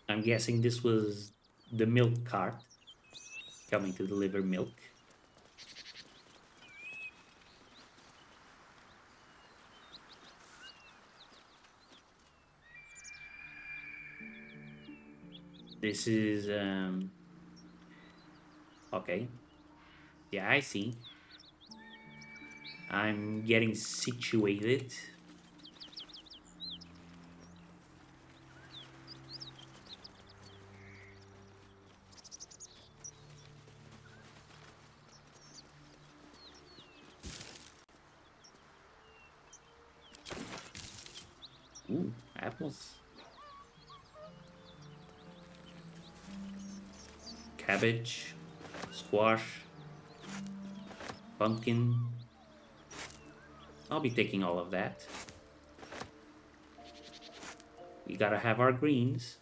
I'm guessing this was the milk cart coming to deliver milk. This is okay. Yeah, I see. I'm getting situated. Ooh, apples. Cabbage, squash, pumpkin. I'll be taking all of that. We gotta have our greens.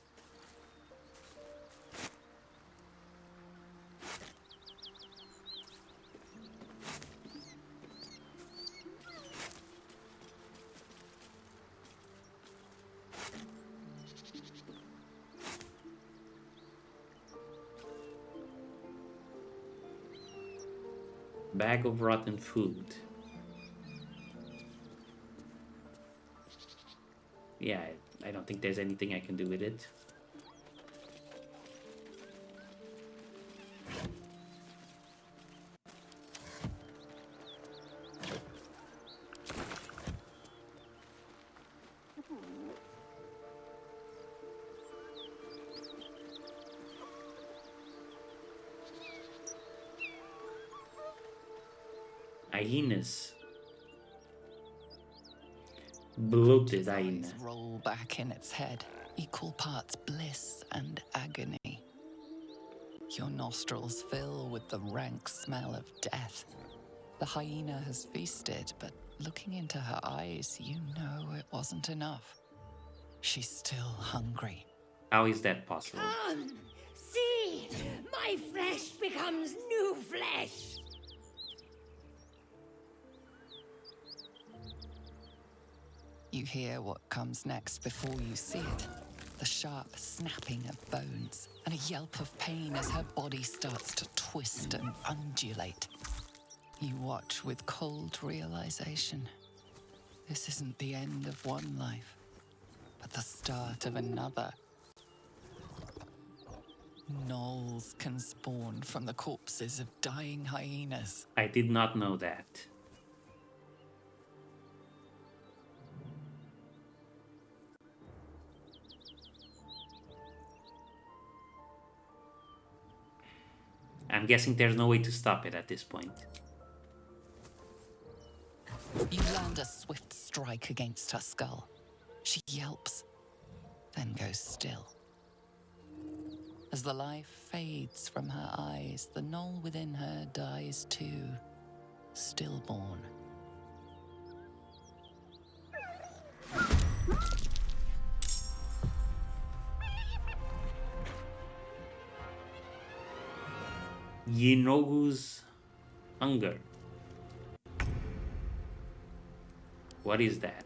Bag of rotten food. Yeah, I don't think there's anything I can do with it. Hyenas. Bloated hyena. Eyes roll back in its head, equal parts bliss and agony. Your nostrils fill with the rank smell of death. The hyena has feasted, but looking into her eyes, you know it wasn't enough. She's still hungry. How is that possible? Come, see, my flesh becomes new flesh. You hear what comes next before you see it. The sharp snapping of bones and a yelp of pain as her body starts to twist and undulate. You watch with cold realization. This isn't the end of one life, but the start of another. Gnolls can spawn from the corpses of dying hyenas. I did not know that. I'm guessing there's no way to stop it at this point. You land a swift strike against her skull. She yelps, then goes still. As the life fades from her eyes, the gnoll within her dies too, stillborn. Yinogu's hunger. What is that?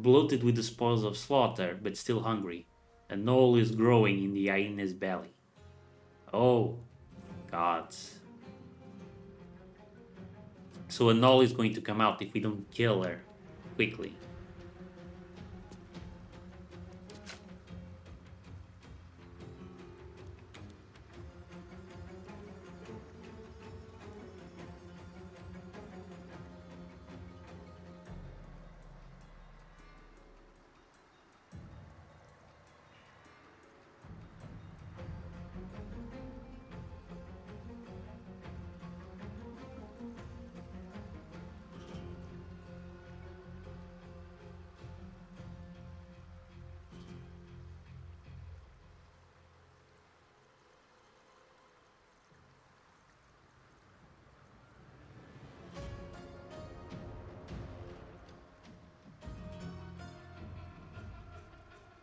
bloated with the spoils of slaughter, but still hungry. A gnoll is growing in the hyena's belly. Oh, gods. So a gnoll is going to come out if we don't kill her quickly.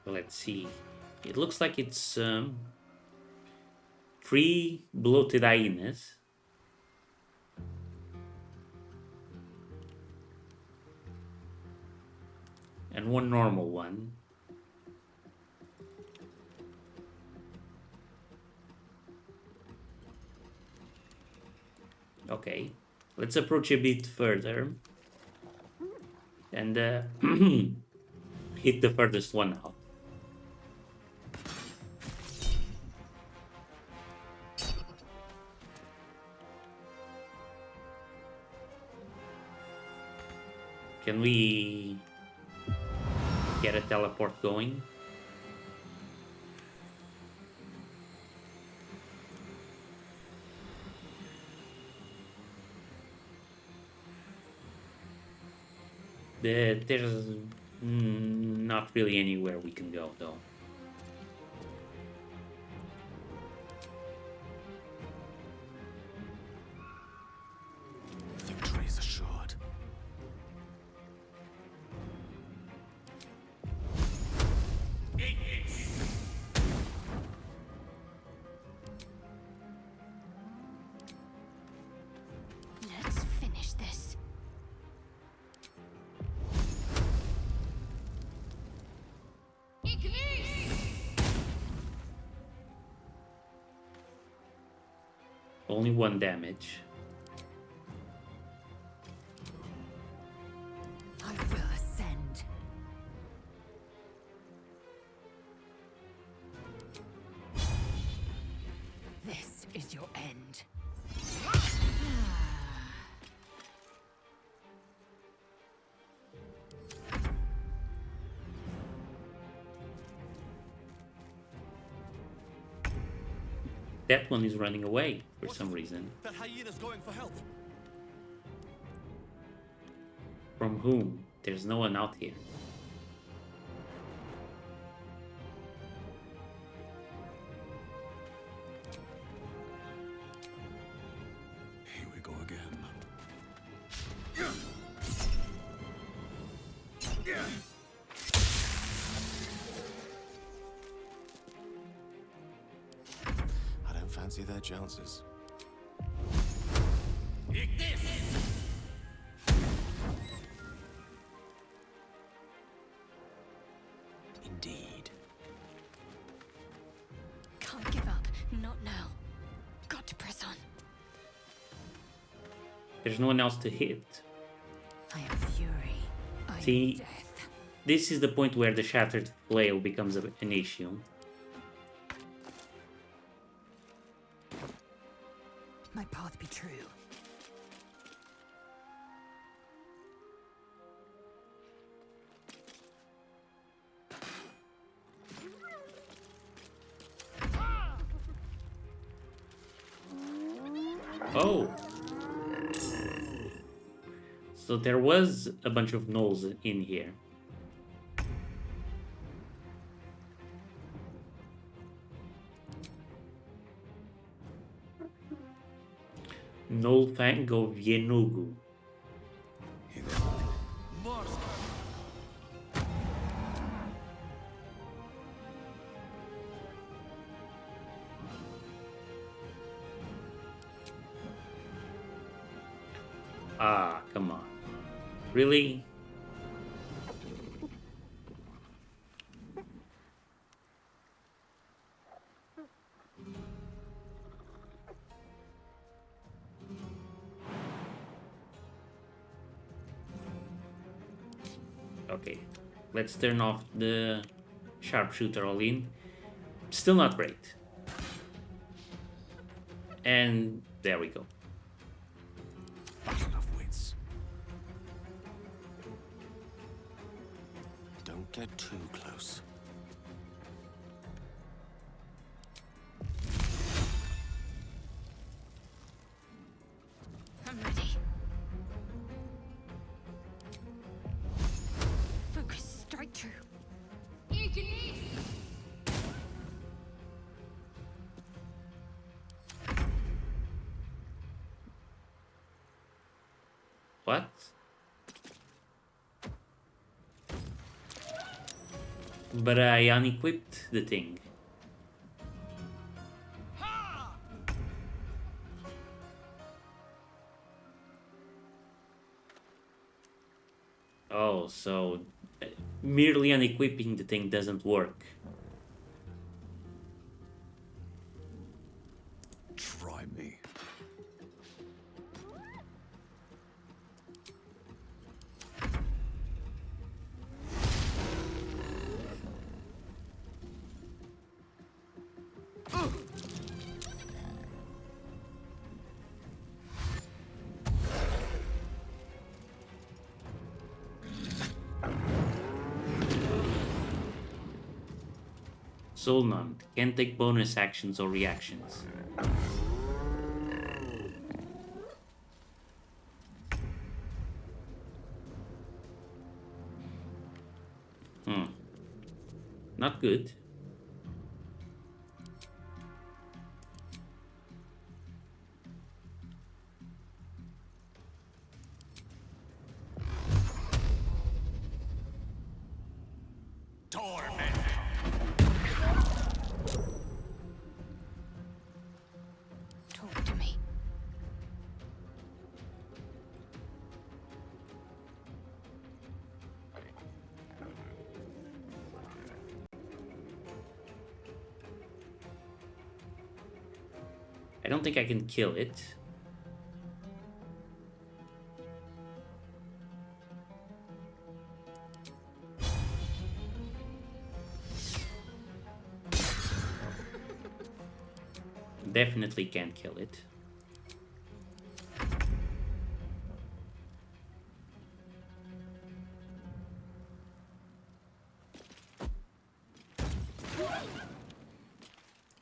Let's see. It looks like it's 3 bloated hyenas. And 1 normal one. Okay, let's approach a bit further. And hit the furthest one out. Can we get a teleport going? There's not really anywhere we can go, though. Victory is assured. Let's finish this. Only 1 damage. I will ascend. This is your end. That one is running away for some reason. That hyena's going for help. From whom? There's no one out here. Here we go again. I don't fancy their chances. Indeed. Can't give up. Not now. Got to press on. There's no one else to hit. I am fury. I See, am death. this is the point where the shattered flail becomes an issue. My path be true. Oh! So there was a bunch of gnolls in here. Nolfang of Yenugu. Ah, come on. Really? Okay, let's turn off the sharpshooter all in. Still not great. And there we go. Battle of wits. Don't get too close. I'm ready. Focus, strike true. What? But I unequipped the thing. Oh, so merely unequipping the thing doesn't work. Try me. Soul Numbed. Can't take bonus actions or reactions. Not good. Talk to me. I don't think I can kill it. Definitely can't kill it.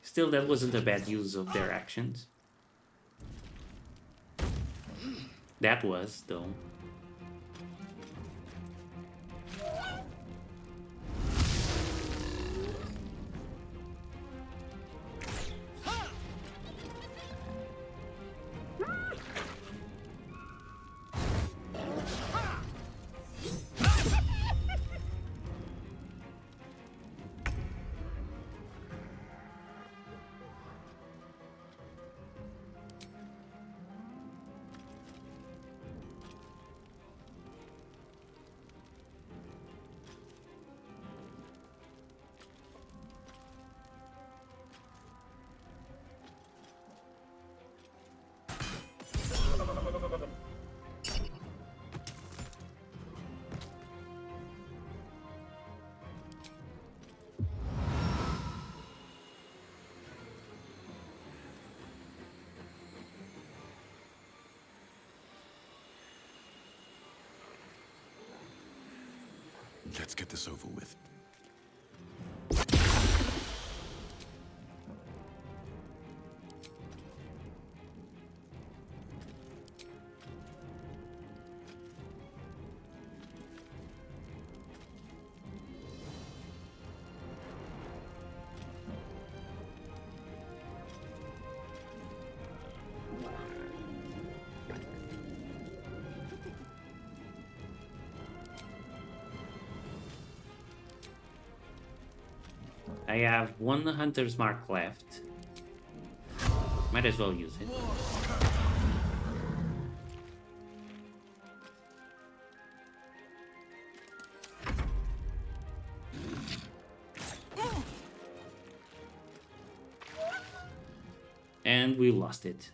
Still, that wasn't a bad use of their actions. That was, though. Let's get this over with. I have one hunter's mark left. Might as well use it. And we lost it.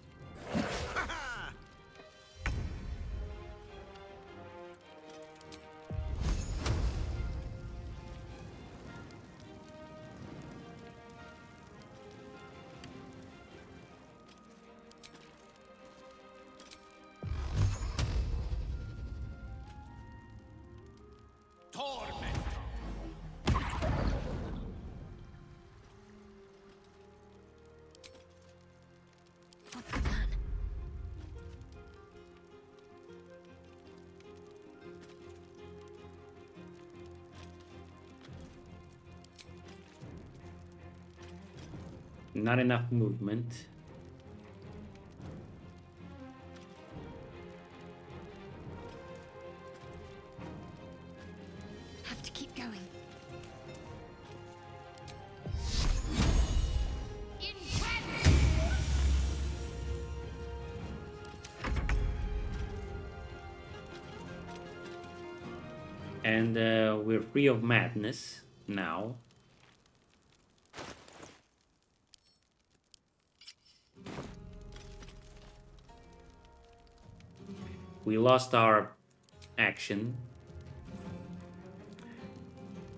Not enough movement. Have to keep going. And we're free of madness now. We lost our action.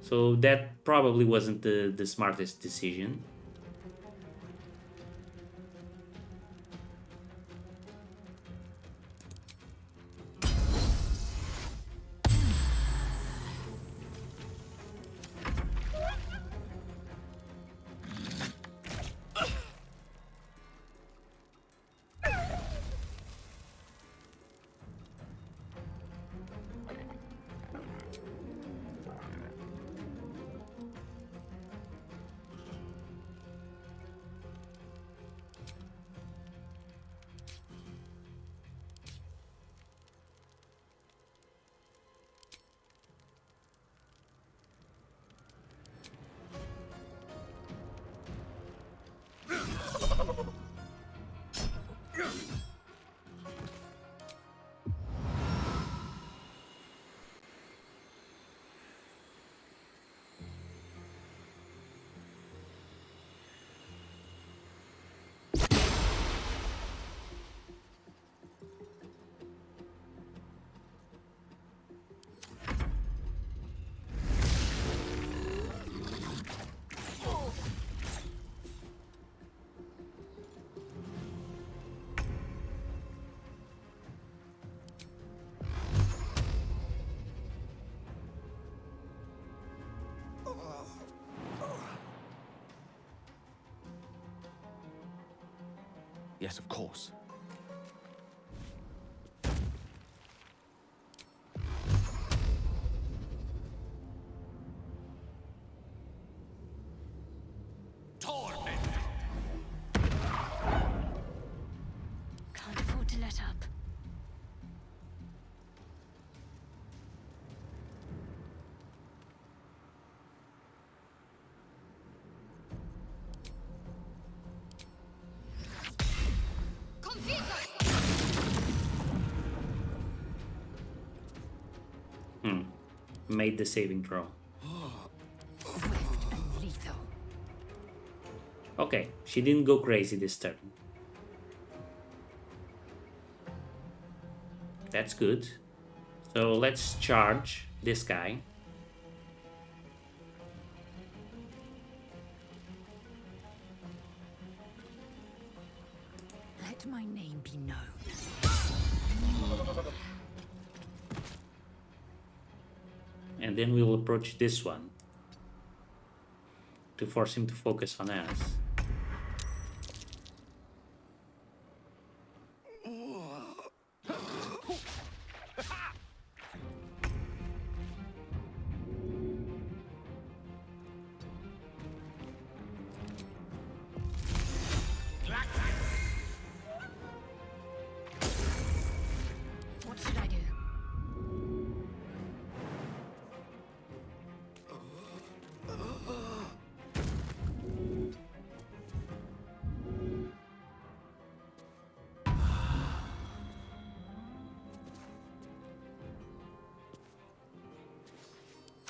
So that probably wasn't the smartest decision. Yes, of course. Can't afford to let up. Made the saving throw. Swift and lethal. Okay, she didn't go crazy this turn. That's good. So let's charge this guy. Let my name be known. And then we'll approach this one to force him to focus on us. What should I do?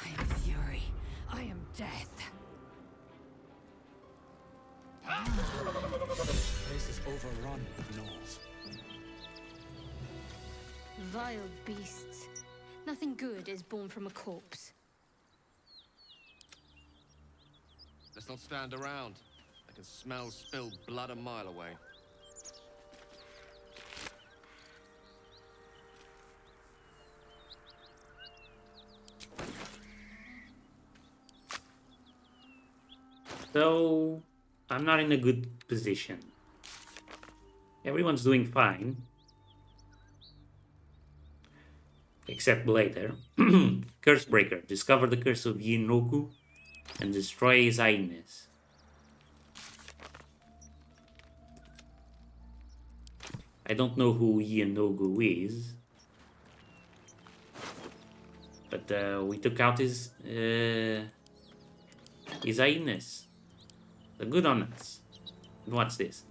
I am fury. I am death. Place is overrun with gnolls. Vile beasts. Nothing good is born from a corpse. Let's not stand around. I can smell spilled blood a mile away. So I'm not in a good position. Everyone's doing fine. Except Blader. Cursebreaker. Discover the curse of Yinoku and destroy his hyenas. I don't know who Ianogu is, but we took out his hyenas. The good on us. And what's this?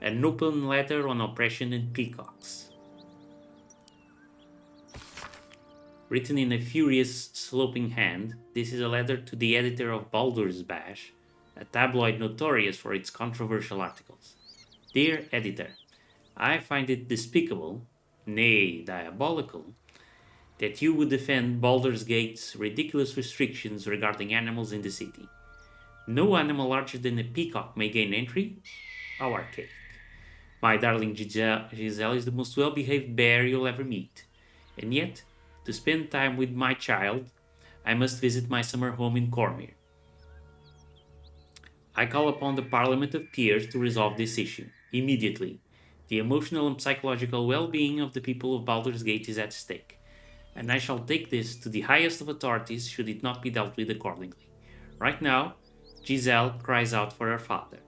An open letter on oppression and peacocks. Written in a furious, sloping hand, this is a letter to the editor of Baldur's Bash, a tabloid notorious for its controversial articles. Dear editor, I find it despicable, nay, diabolical, that you would defend Baldur's Gate's ridiculous restrictions regarding animals in the city. No animal larger than a peacock may gain entry? How archaic. My darling Giselle is the most well-behaved bear you'll ever meet. And yet, to spend time with my child, I must visit my summer home in Cormyr. I call upon the Parliament of Peers to resolve this issue, immediately. The emotional and psychological well-being of the people of Baldur's Gate is at stake, and I shall take this to the highest of authorities should it not be dealt with accordingly. Right now, Giselle cries out for her father.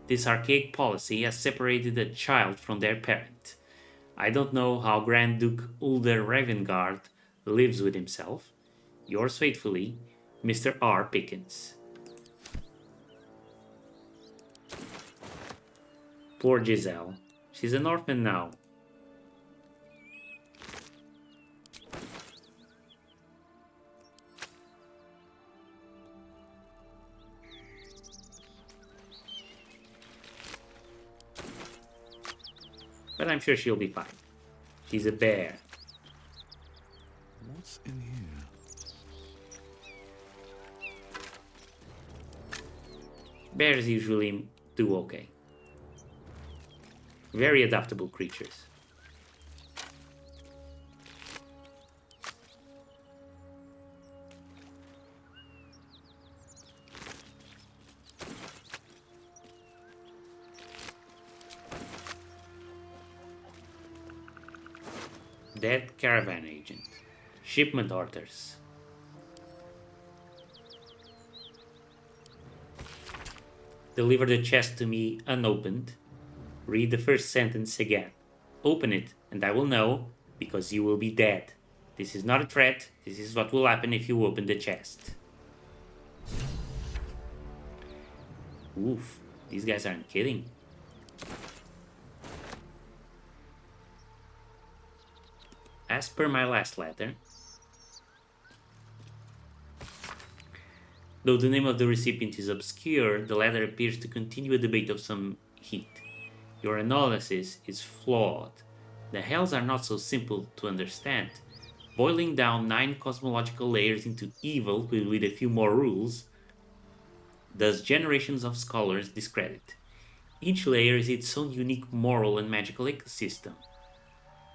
This archaic policy has separated a child from their parent. I don't know how Grand Duke Ulder Ravengard lives with himself. Yours faithfully, Mr. R. Pickens. Poor Giselle. She's an orphan now. But I'm sure she'll be fine. She's a bear. What's in here? Bears usually do okay. Very adaptable creatures. Dead caravan agent. Shipment orders. Deliver the chest to me unopened. Read the first sentence again. Open it, and I will know, because you will be dead. This is not a threat. This is what will happen if you open the chest. Oof, these guys aren't kidding. As per my last letter, though the name of the recipient is obscure, the letter appears to continue a debate of some heat. Your analysis is flawed. The hells are not so simple to understand. Boiling down 9 cosmological layers into evil with a few more rules does generations of scholars discredit. Each layer is its own unique moral and magical ecosystem.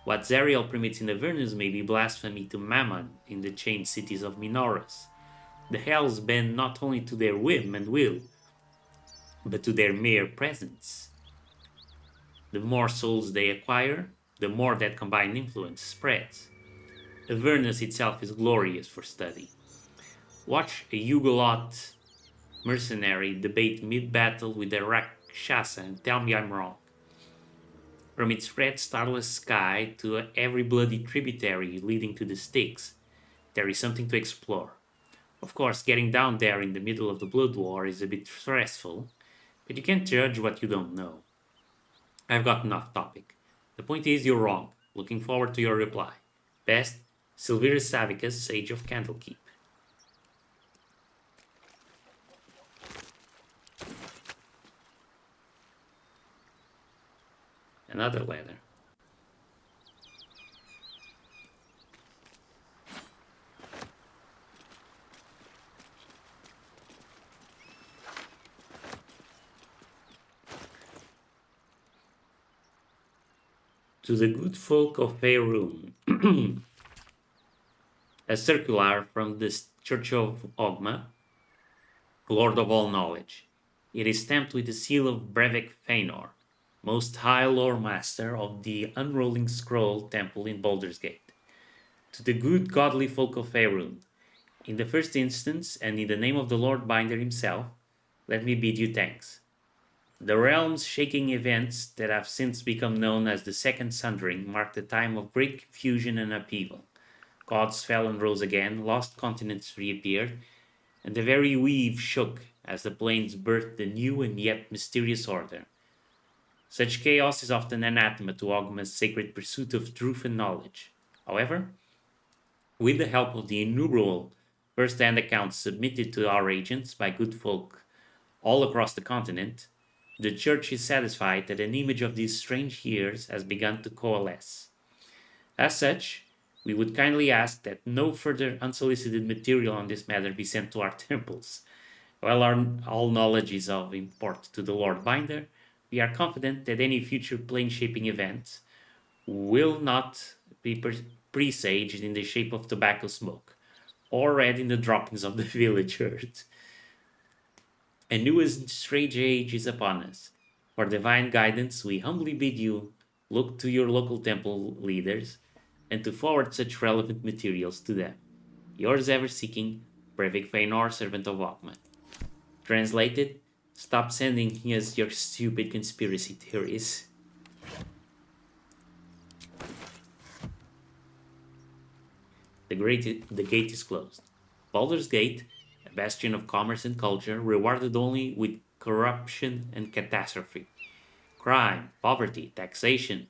What Zariel permits in Avernus may be blasphemy to Mammon in the chained cities of Minoros. The hells bend not only to their whim and will, but to their mere presence. The more souls they acquire, the more that combined influence spreads. Avernus itself is glorious for study. Watch a Yugalot mercenary debate mid-battle with a Rakshasa and tell me I'm wrong. From its red starless sky to every bloody tributary leading to the Styx, there is something to explore. Of course, getting down there in the middle of the Blood War is a bit stressful, but you can't judge what you don't know. I've gotten off topic. The point is, you're wrong. Looking forward to your reply. Best, Silvirus Savicus, Sage of Candlekeep. Another letter. To the good folk of Faerun, a circular from the Church of Ogma, Lord of all knowledge. It is stamped with the seal of Brevik Feanor, Most High Lore Master of the Unrolling Scroll Temple in Baldur's Gate. To the good godly folk of Faerun, in the first instance, and in the name of the Lord Binder himself, let me bid you thanks. The realms shaking events that have since become known as the Second Sundering marked a time of great confusion and upheaval. Gods fell and rose again, lost continents reappeared, and the very weave shook as the planes birthed a new and yet mysterious order. Such chaos is often anathema to Ogma's sacred pursuit of truth and knowledge. However, with the help of the innumerable first-hand accounts submitted to our agents by good folk all across the continent, the Church is satisfied that an image of these strange years has begun to coalesce. As such, we would kindly ask that no further unsolicited material on this matter be sent to our temples. While all knowledge is of import to the Lord Binder, we are confident that any future plane-shaping events will not be presaged in the shape of tobacco smoke, or read in the droppings of the village earth. A new and strange age is upon us. For divine guidance, we humbly bid you look to your local temple leaders and to forward such relevant materials to them. Yours ever seeking, Brevik Feanor, servant of Ogma. Translated, stop sending us your stupid conspiracy theories. The gate is closed. Baldur's Gate, a bastion of commerce and culture, rewarded only with corruption and catastrophe. Crime, poverty, taxation,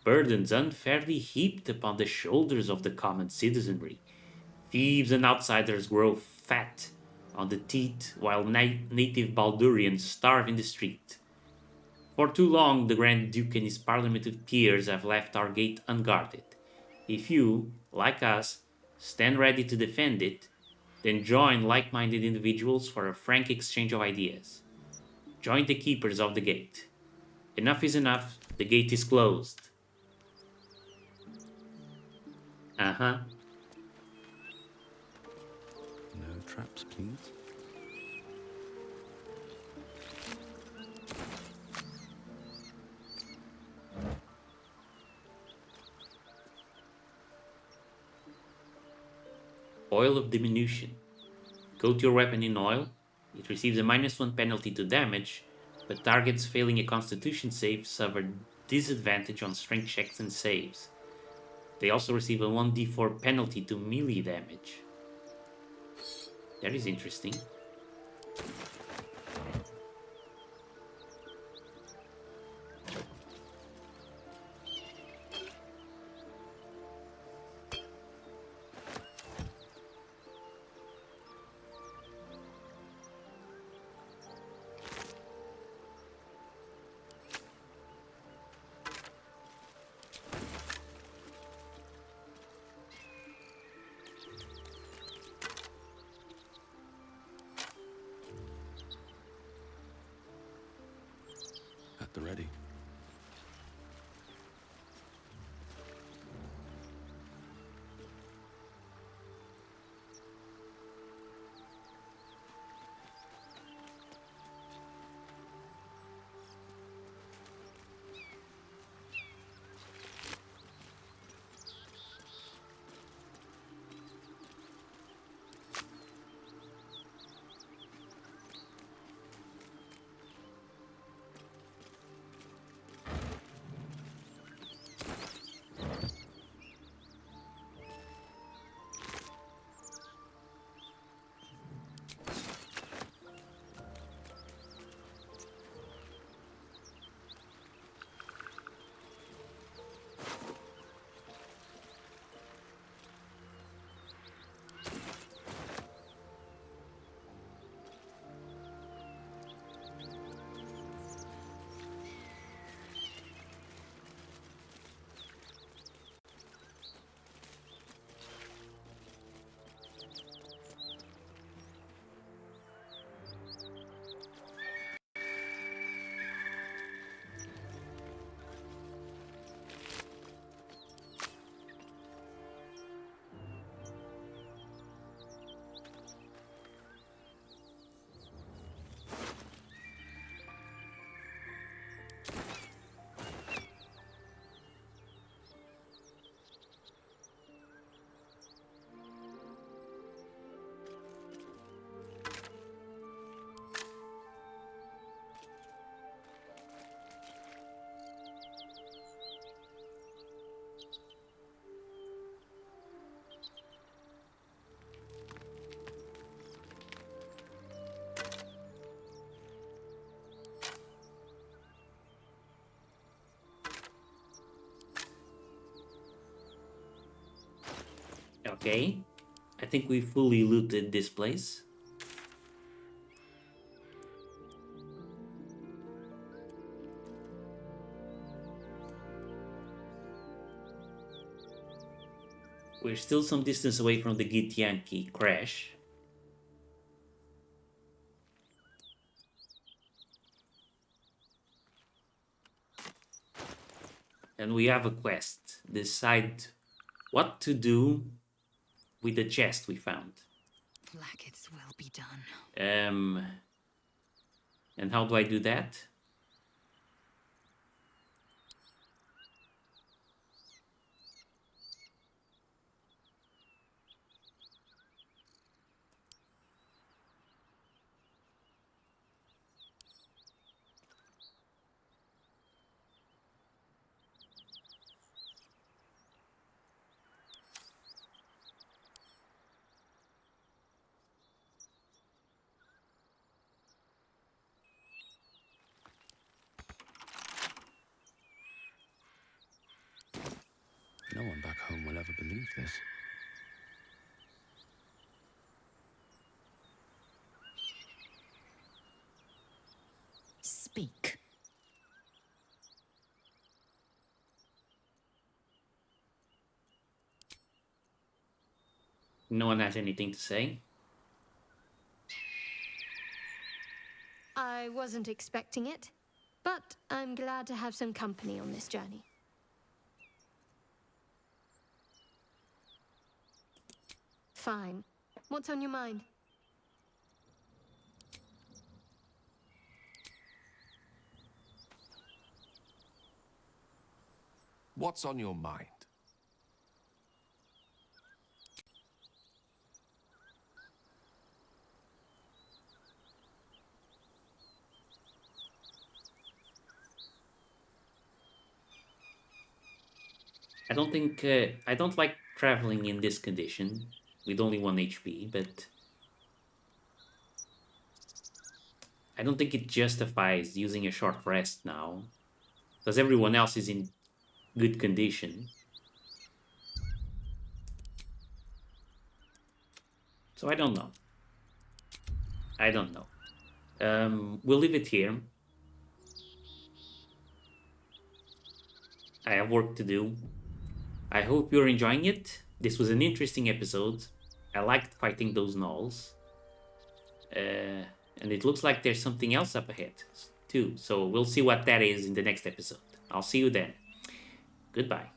burdens unfairly heaped upon the shoulders of the common citizenry. Thieves and outsiders grow fat on the teat while native Baldurians starve in the street. For too long, the Grand Duke and his parliament of peers have left our gate unguarded. If you, like us, stand ready to defend it, then join like-minded individuals for a frank exchange of ideas. Join the keepers of the gate. Enough is enough, the gate is closed. Uh-huh. No traps, please. Oil of Diminution. Coat your weapon in oil. It receives a -1 penalty to damage, but targets failing a constitution save suffer disadvantage on strength checks and saves. They also receive a 1d4 penalty to melee damage. That is interesting. Okay. I think we fully looted this place. We're still some distance away from the Githyanki crash. And we have a quest. Decide what to do with the chest we found. Like its will be done. And how do I do that? No one back home will ever believe this. Speak. No one has anything to say. I wasn't expecting it, but I'm glad to have some company on this journey. Fine. What's on your mind? What's on your mind? I don't like traveling in this condition with only 1 HP, but I don't think it justifies using a short rest now, because everyone else is in good condition. So I don't know. I don't know. We'll leave it here. I have work to do. I hope you're enjoying it. This was an interesting episode. I liked fighting those gnolls. And it looks like there's something else up ahead too. So we'll see what that is in the next episode. I'll see you then. Goodbye.